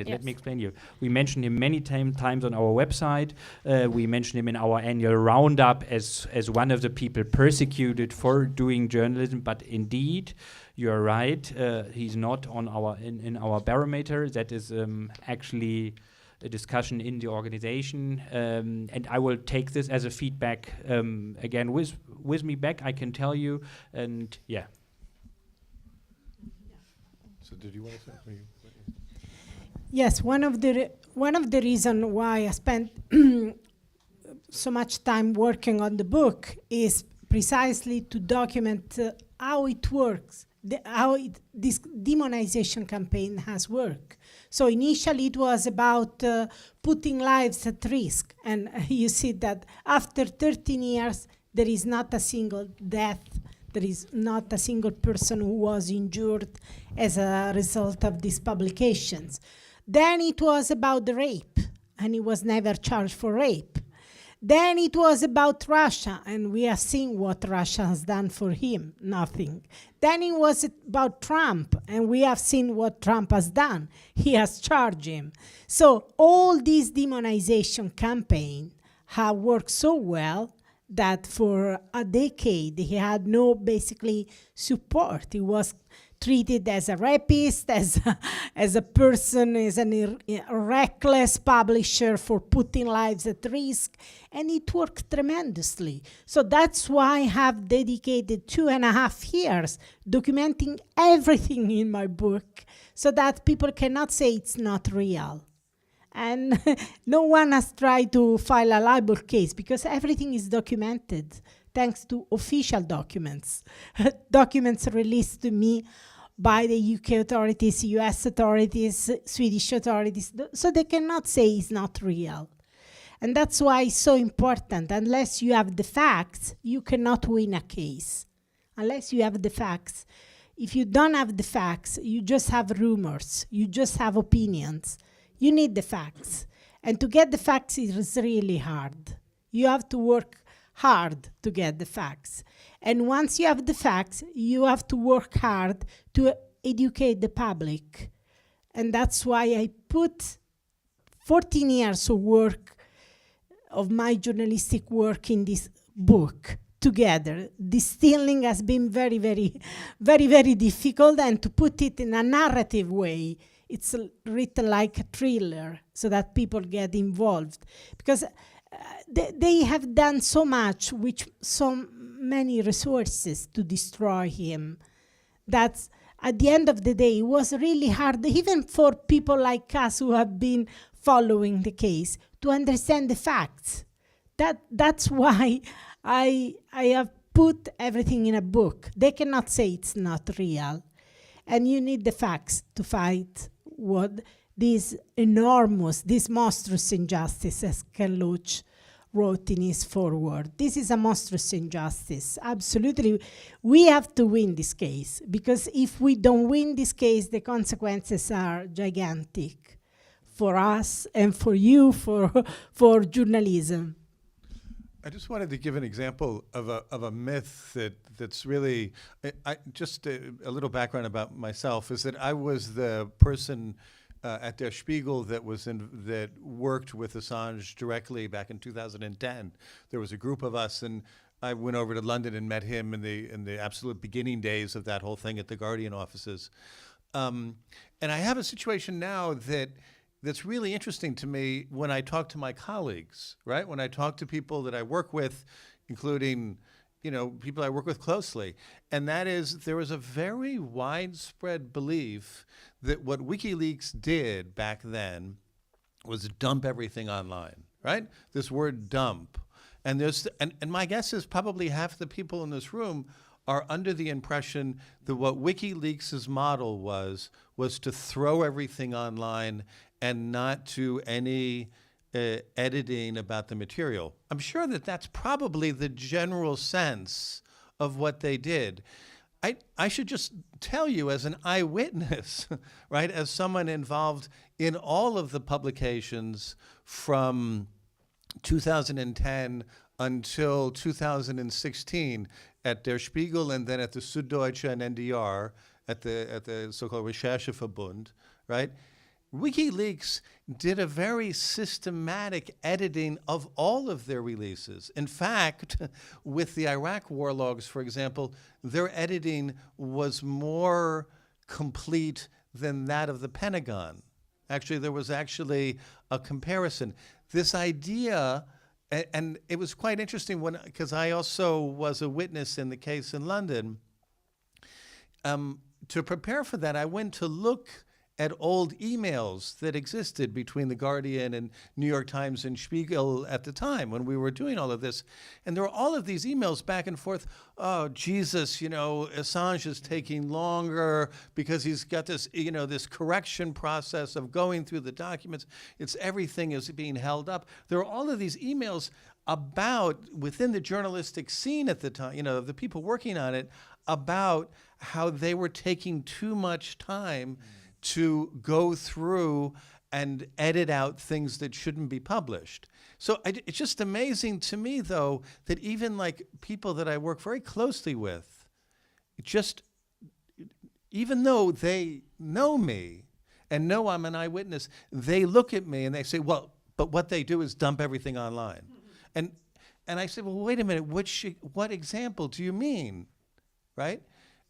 Speaker 6: Let me explain you. We mentioned him many times on our website. We mentioned him in our annual roundup as one of the people persecuted for doing journalism. But indeed, you're right. He's not on in our barometer. That is actually a discussion in the organization, and I will take this as a feedback again with me back, I can tell you, and yeah.
Speaker 3: So did you want to say?
Speaker 4: Yes, one of the reasons why I spent so much time working on the book is precisely to document how it works, this demonization campaign has worked. So initially it was about putting lives at risk, and you see that after 13 years there is not a single death, there is not a single person who was injured as a result of these publications. Then it was about the rape, and he was never charged for rape. Then it was about Russia, and we have seen what Russia has done for him, nothing. Then it was about Trump, and we have seen what Trump has done. He has charged him. So all these demonization campaigns have worked so well that for a decade he had no basically support. He was treated as a rapist, as a person, as a reckless publisher for putting lives at risk, and it worked tremendously. So that's why I have dedicated 2.5 years documenting everything in my book so that people cannot say it's not real. And no one has tried to file a libel case because everything is documented thanks to official documents, documents released to me by the UK authorities, US authorities, Swedish authorities, so they cannot say it's not real. And that's why it's so important. Unless you have the facts, you cannot win a case. Unless you have the facts. If you don't have the facts, you just have rumors, you just have opinions. You need the facts. And to get the facts is really hard. You have to work hard to get the facts. And once you have the facts, you have to work hard to educate the public. And that's why I put 14 years of work, of my journalistic work in this book together. Distilling has been very, very difficult, and to put it in a narrative way, it's written like a thriller so that people get involved. Because they have done so much with so many resources to destroy him that at the end of the day, it was really hard, even for people like us who have been following the case, to understand the facts. That's why I have put everything in a book. They cannot say it's not real. And you need the facts to fight what this enormous, this monstrous injustice, as Ken Loach wrote in his foreword. This is a monstrous injustice. Absolutely. We have to win this case, because if we don't win this case, the consequences are gigantic for us and for you, for journalism.
Speaker 3: I just wanted to give an example of a myth that's really, just a little background about myself is that I was the person at Der Spiegel that worked with Assange directly back in 2010. There was a group of us, and I went over to London and met him in the absolute beginning days of that whole thing at the Guardian offices. And I have a situation now that's really interesting to me when I talk to my colleagues, right? When I talk to people that I work with, including, people I work with closely. And that is, there is a very widespread belief that what WikiLeaks did back then was dump everything online, right? This word dump. And my guess is probably half the people in this room are under the impression that what WikiLeaks' model was to throw everything online and not do any editing about the material. I'm sure that that's probably the general sense of what they did. I should just tell you, as an eyewitness, right, as someone involved in all of the publications from 2010 until 2016 at Der Spiegel and then at the Süddeutsche and NDR, at the so-called Rechercheverbund, right? WikiLeaks did a very systematic editing of all of their releases. In fact, with the Iraq war logs, for example, their editing was more complete than that of the Pentagon. Actually, there was actually a comparison. This idea, and it was quite interesting because I also was a witness in the case in London. To prepare for that, I went to look at old emails that existed between The Guardian and New York Times and Spiegel at the time when we were doing all of this. And there were all of these emails back and forth. Oh, Jesus, Assange is taking longer because he's got this, this correction process of going through the documents. Everything is being held up. There were all of these emails about, within the journalistic scene at the time, the people working on it, about how they were taking too much time to go through and edit out things that shouldn't be published. So it's just amazing to me, though, that even like people that I work very closely with, even though they know me and know I'm an eyewitness, they look at me and they say, well, but what they do is dump everything online. And I say, well, wait a minute, what example do you mean, right?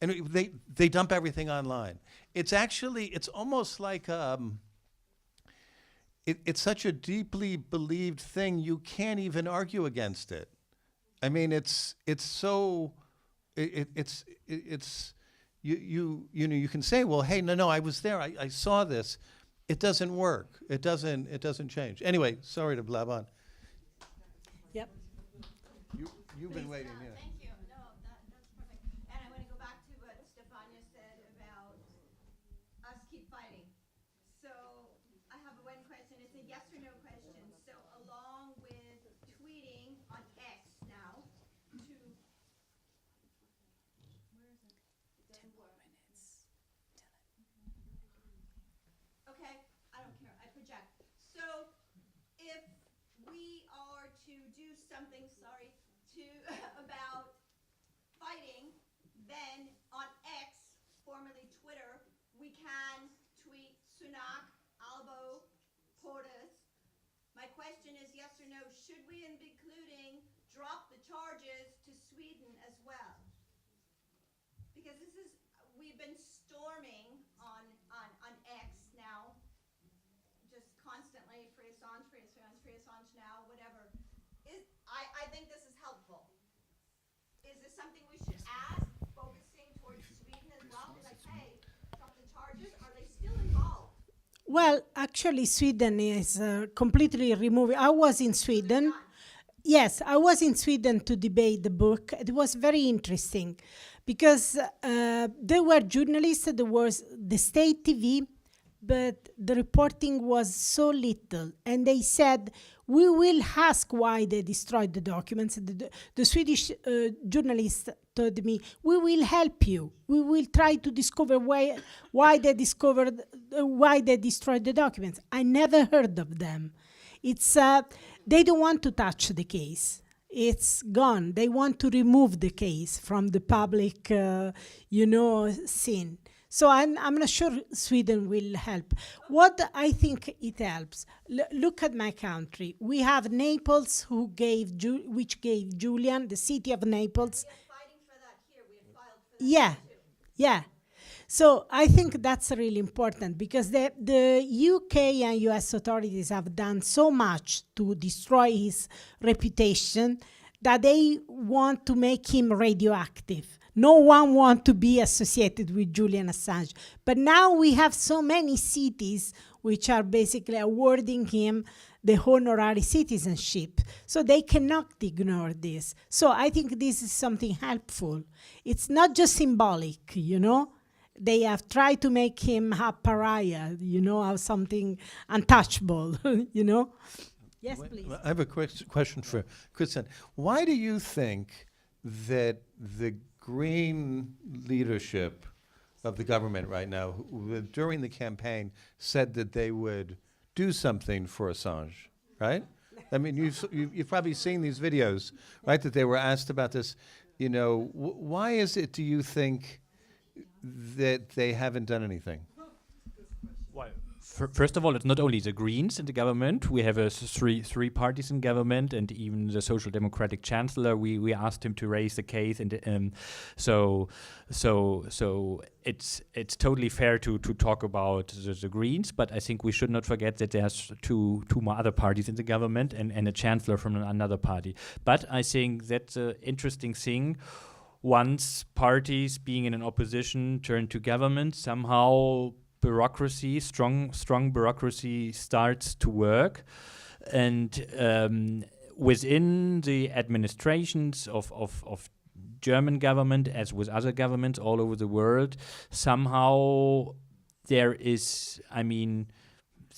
Speaker 3: And they dump everything online. It's almost like it's such a deeply believed thing you can't even argue against it. I mean, you can say, well, hey, no, I was there, I saw this. it doesn't work. It doesn't change. Anyway, sorry to blab on.
Speaker 4: Yep.
Speaker 3: You've been waiting, yeah.
Speaker 1: Thank you. No, that's perfect. And I want to go back to what Stefania said about us keep fighting. So I have one question. It's a yes or no question. So along with tweeting on X now to, where is it? 10 minutes. Okay, I don't care. I project. So if we are to do something, sorry, to about fighting, then on X, formerly Twitter, we can tweet Sunak, Albo, Portas. My question is yes or no, should we, including, drop the charges to Sweden as well? Because this is, we've been storming on X now, just constantly, free Assange, free Assange, free Assange now, whatever. I think this is helpful. Is this something we should add, focusing towards Sweden as well? Be like, hey, drop the charges, are they still involved?
Speaker 4: Well, actually, Sweden is completely removing. I was in Sweden. Yes, I was in Sweden to debate the book. It was very interesting because there were journalists, there was the state TV, but the reporting was so little. And they said, we will ask why they destroyed the documents. The Swedish journalist told me, we will help you. We will try to discover why they destroyed the documents. I never heard of them. It's they don't want to touch the case. It's gone. They want to remove the case from the public, scene. So I'm not sure Sweden will help. What I think it helps, look at my country. We have Naples, which gave Julian, the city of Naples.
Speaker 1: We are fighting for that here. We have filed for that too.
Speaker 4: Yeah. So I think that's really important because the UK and US authorities have done so much to destroy his reputation that they want to make him radioactive. No one wants to be associated with Julian Assange. But now we have so many cities which are basically awarding him the honorary citizenship. So they cannot ignore this. So I think this is something helpful. It's not just symbolic, They have tried to make him a pariah, or something untouchable, Yes, please.
Speaker 3: I have a question for Kristen. Why do you think that the Green leadership of the government right now, who during the campaign said that they would do something for Assange, right? I mean, you've probably seen these videos, right, that they were asked about this. Why is it, do you think, that they haven't done anything?
Speaker 6: Well, first of all, it's not only the Greens in the government. We have three parties in government, and even the Social Democratic Chancellor. We asked him to raise the case, and so it's totally fair to talk about the Greens. But I think we should not forget that there's two more other parties in the government, and a chancellor from another party. But I think that's an interesting thing. Once parties being in an opposition turn to government, somehow bureaucracy, strong bureaucracy starts to work, and within the administrations of German government, as with other governments all over the world, somehow there is,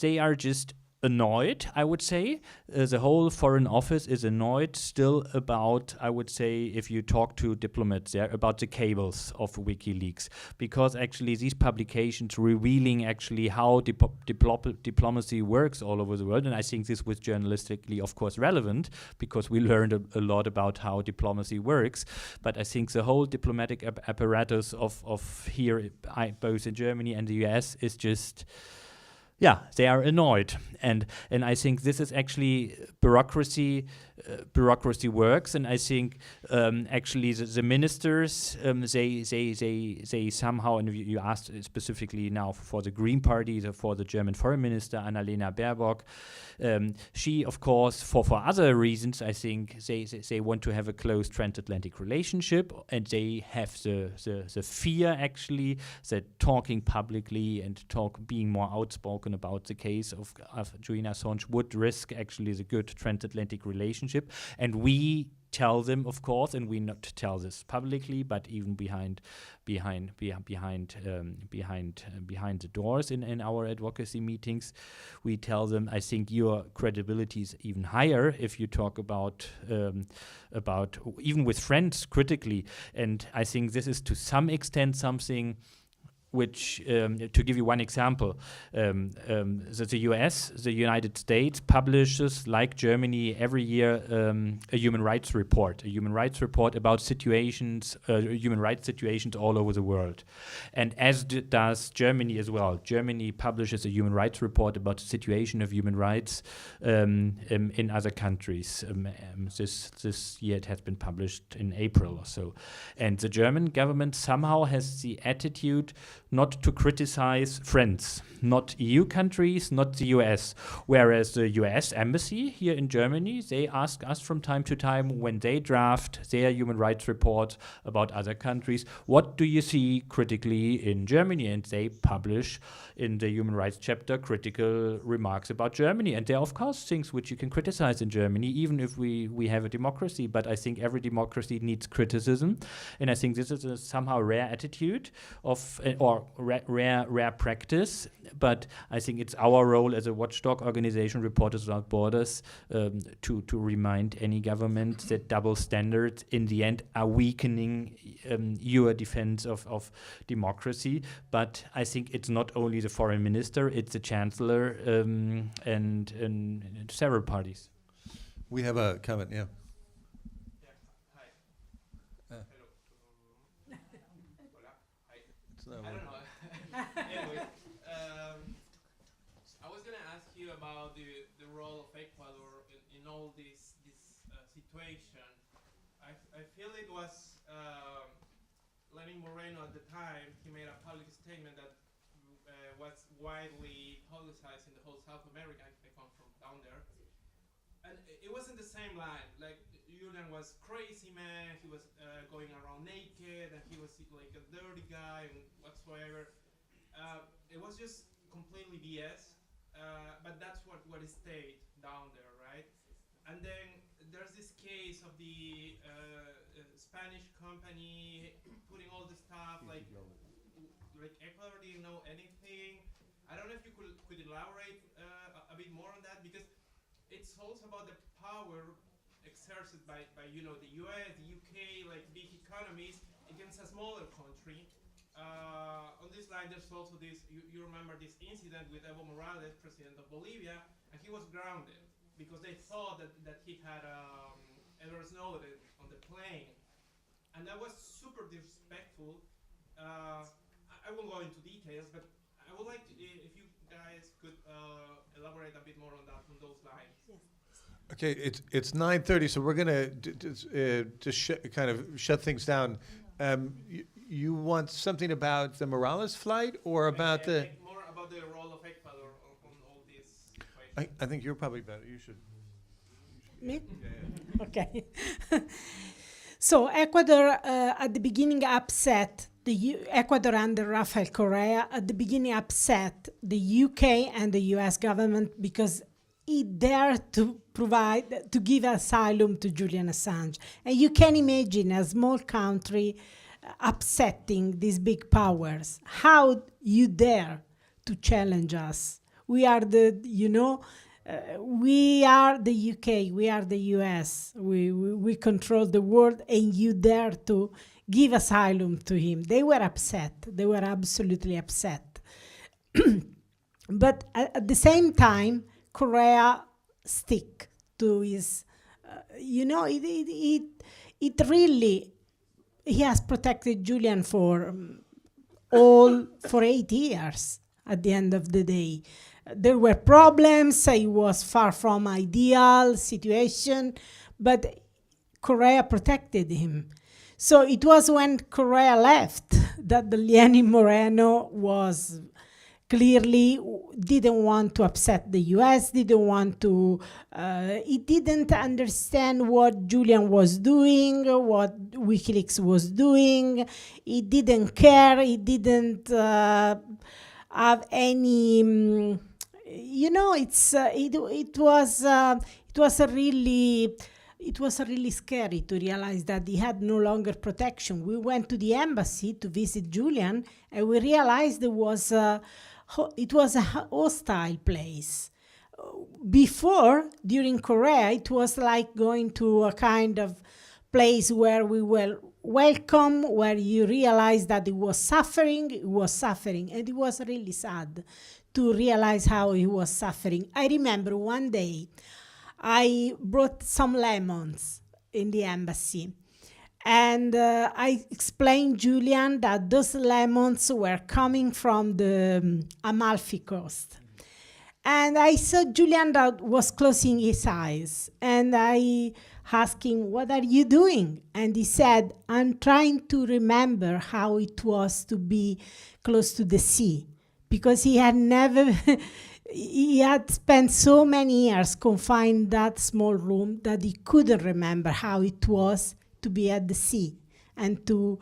Speaker 6: they are just annoyed, I would say. The whole Foreign Office is annoyed still about, I would say, if you talk to diplomats there, about the cables of WikiLeaks. Because actually these publications revealing actually how diplomacy works all over the world. And I think this was journalistically, of course, relevant because we learned a lot about how diplomacy works. But I think the whole diplomatic apparatus of here, both in Germany and the US, is just... yeah, they are annoyed, and I think this is actually bureaucracy. Bureaucracy works, and I think actually the ministers they somehow, and you asked specifically now for the Green Party, for the German Foreign Minister Annalena Baerbock. She, of course, for other reasons, I think they want to have a close transatlantic relationship, and they have the fear actually that talking publicly and being more outspoken spoken about the case of Julian Assange would risk actually the good transatlantic relationship. And we tell them, of course, and we not tell this publicly, but even behind the doors in our advocacy meetings, we tell them, I think your credibility is even higher if you talk about even with friends critically. And I think this is to some extent something which, to give you one example, the US, the United States, publishes, like Germany, every year a human rights report about situations, human rights situations all over the world. And as does Germany as well. Germany publishes a human rights report about the situation of human rights in other countries. This year it has been published in April or so. And the German government somehow has the attitude not to criticize friends, not EU countries, not the US. Whereas the US embassy here in Germany, they ask us from time to time when they draft their human rights report about other countries, what do you see critically in Germany? And they publish in the human rights chapter critical remarks about Germany. And there are, of course, things which you can criticize in Germany, even if we have a democracy. But I think every democracy needs criticism. And I think this is a somehow rare attitude of, or rare practice, but I think it's our role as a watchdog organization, Reporters Without Borders, to remind any government that double standards in the end are weakening your defense of democracy. But I think it's not only the foreign minister, it's the chancellor and several parties.
Speaker 3: We have a comment, yeah.
Speaker 9: I don't know. Anyway, I was going to ask you about the role of Ecuador in all this situation. I feel it was Lenin Moreno at the time. He made a public statement that was widely publicized in the whole South America. I come from down there, and it wasn't the same line. Like Julian was crazy man. He was going around naked, and he was like a dirty guy and whatsoever. It was just completely BS, but that's what it stayed down there, right? And then there's this case of the Spanish company putting all the stuff, like Ecuador didn't know anything. I don't know if you could elaborate a bit more on that, because it's also about the power exerted by the US, the UK, like big economies against a smaller country. On this line, there's also this, you remember this incident with Evo Morales, president of Bolivia, and he was grounded because they thought that he had Edward Snowden on the plane. And that was super disrespectful. I won't go into details, but I would like to, if you guys could elaborate a bit more on that, on those lines. Yes.
Speaker 3: Okay, it's 9:30, so we're gonna kind of shut things down. You want something about the Morales flight, or about the?
Speaker 9: More about the role of Ecuador on all this.
Speaker 3: I think you're probably better. You should.
Speaker 4: Me?
Speaker 3: Yeah.
Speaker 4: Okay. So Ecuador at the beginning upset Ecuador under Rafael Correa at the beginning upset the UK and the US government because it dared to give asylum to Julian Assange. And you can imagine a small country upsetting these big powers. How you dare to challenge us? We are we are the UK, we are the US, we control the world, and you dare to give asylum to him. They were upset. They were absolutely upset. But at the same time, Correa stick to his, it really, he has protected Julian for 8 years at the end of the day. There were problems, it was far from ideal situation, but Correa protected him. So it was when Correa left that the Lenin Moreno was clearly didn't want to upset the US, didn't want to, he didn't understand what Julian was doing, what WikiLeaks was doing. He didn't care, he didn't have any you know, it was really scary to realize that he had no longer protection. We went to the embassy to visit Julian, and we realized it was a hostile place. Before, during Korea, it was like going to a kind of place where we were welcome, where you realize that it was suffering, and it was really sad to realize how he was suffering. I remember one day I brought some lemons in the embassy, and I explained Julian that those lemons were coming from the Amalfi Coast. And I saw Julian that was closing his eyes, and I asked him, "What are you doing?" And he said, "I'm trying to remember how it was to be close to the sea," because he had never, he had spent so many years confined in that small room that he couldn't remember how it was to be at the sea and to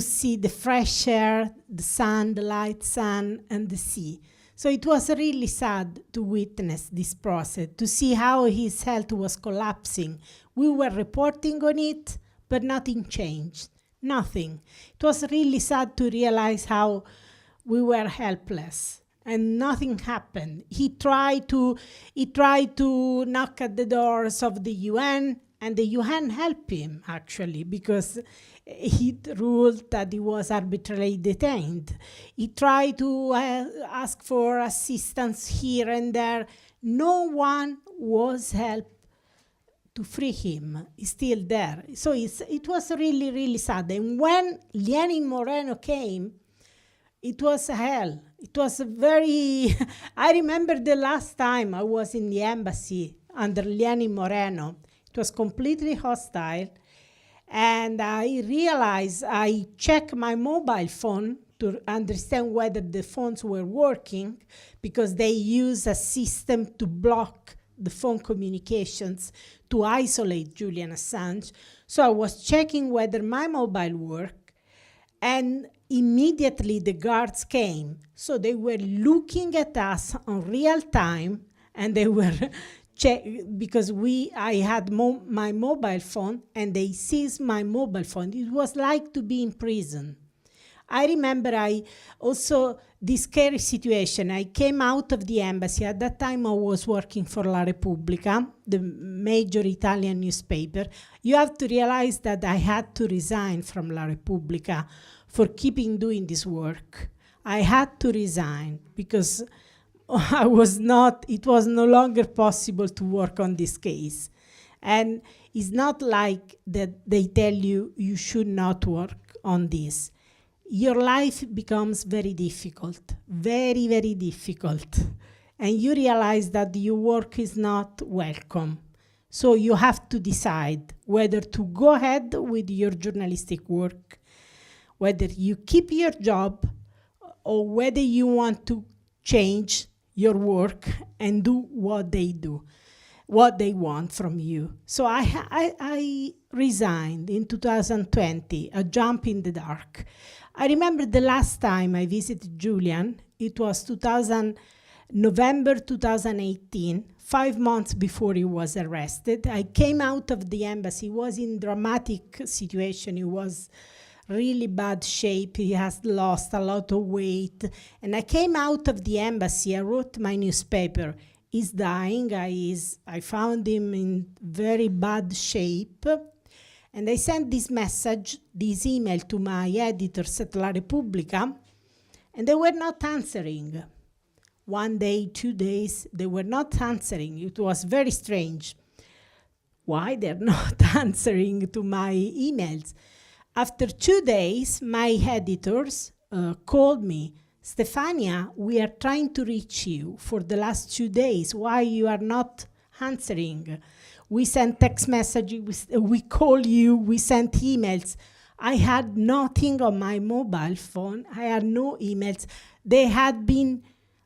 Speaker 4: see the fresh air, the sun, the light sun, and the sea. So it was really sad to witness this process, to see how his health was collapsing. We were reporting on it, but nothing changed, nothing. It was really sad to realize how we were helpless and nothing happened. He tried to knock at the doors of the UN, and the UN helped him, actually, because he ruled that he was arbitrarily detained. He tried to ask for assistance here and there. No one was helped to free him. He's still there. So it was really, really sad. And when Lenin Moreno came, it was hell. It was very... I remember the last time I was in the embassy under Lenin Moreno. It was completely hostile. And I realized, I checked my mobile phone to understand whether the phones were working, because they use a system to block the phone communications to isolate Julian Assange. So I was checking whether my mobile worked, and immediately the guards came. So they were looking at us on real time, and they were because I had my mobile phone, and they seized my mobile phone. It was like to be in prison. I remember this scary situation. I came out of the embassy. At that time, I was working for La Repubblica, the major Italian newspaper. You have to realize that I had to resign from La Repubblica for keeping doing this work. I had to resign because it was no longer possible to work on this case. And it's not like that they tell you should not work on this. Your life becomes very difficult, very, very difficult. And you realize that your work is not welcome. So you have to decide whether to go ahead with your journalistic work, whether you keep your job, or whether you want to change your work and do what they want from you. So I resigned in 2020, a jump in the dark. I remember the last time I visited Julian, it was November 2018, 5 months before he was arrested. I came out of the embassy. He was in dramatic situation. He was really bad shape. He has lost a lot of weight. And I came out of the embassy. I wrote my newspaper. He's dying. I found him in very bad shape. And I sent this email to my editors at La Repubblica, and they were not answering. 1 day, 2 days, they were not answering. It was very strange. Why they're not answering to my emails? After 2 days, my editors called me, "Stefania, we are trying to reach you for the last 2 days. Why you are not answering? We sent text messages, we call you, we sent emails." I had nothing on my mobile phone. I had no emails. They had been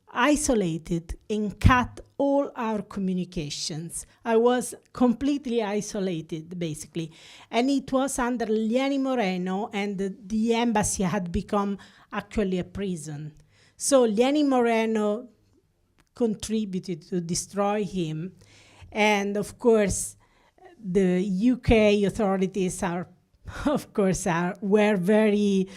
Speaker 4: isolated and cut all our communications. I was completely isolated, basically. And it was under Lenin Moreno, and the embassy had become actually a prison. So Lenin Moreno contributed to destroy him. And of course, the UK authorities were very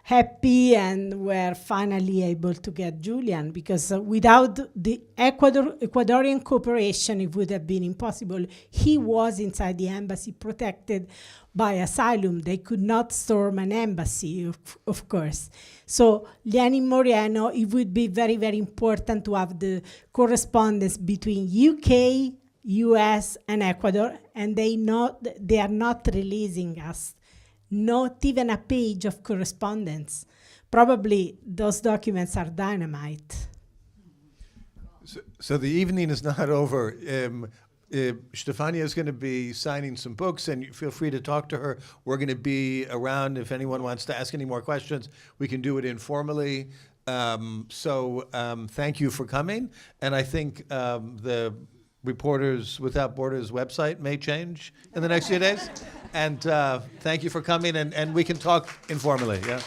Speaker 4: happy and were finally able to get Julian, because without the Ecuadorian cooperation, it would have been impossible. He was inside the embassy, protected by asylum. They could not storm an embassy, of course. So Lenin Moreno, it would be very, very important to have the correspondence between UK, US, and Ecuador, and they are not releasing us not even a page of correspondence. Probably those documents are dynamite.
Speaker 3: So the evening is not over. Stefania is going to be signing some books, and you feel free to talk to her. We're going to be around if anyone wants to ask any more questions. We can do it informally. Thank you for coming. And I think the Reporters Without Borders website may change in the next few days. And thank you for coming, and we can talk informally. Yeah.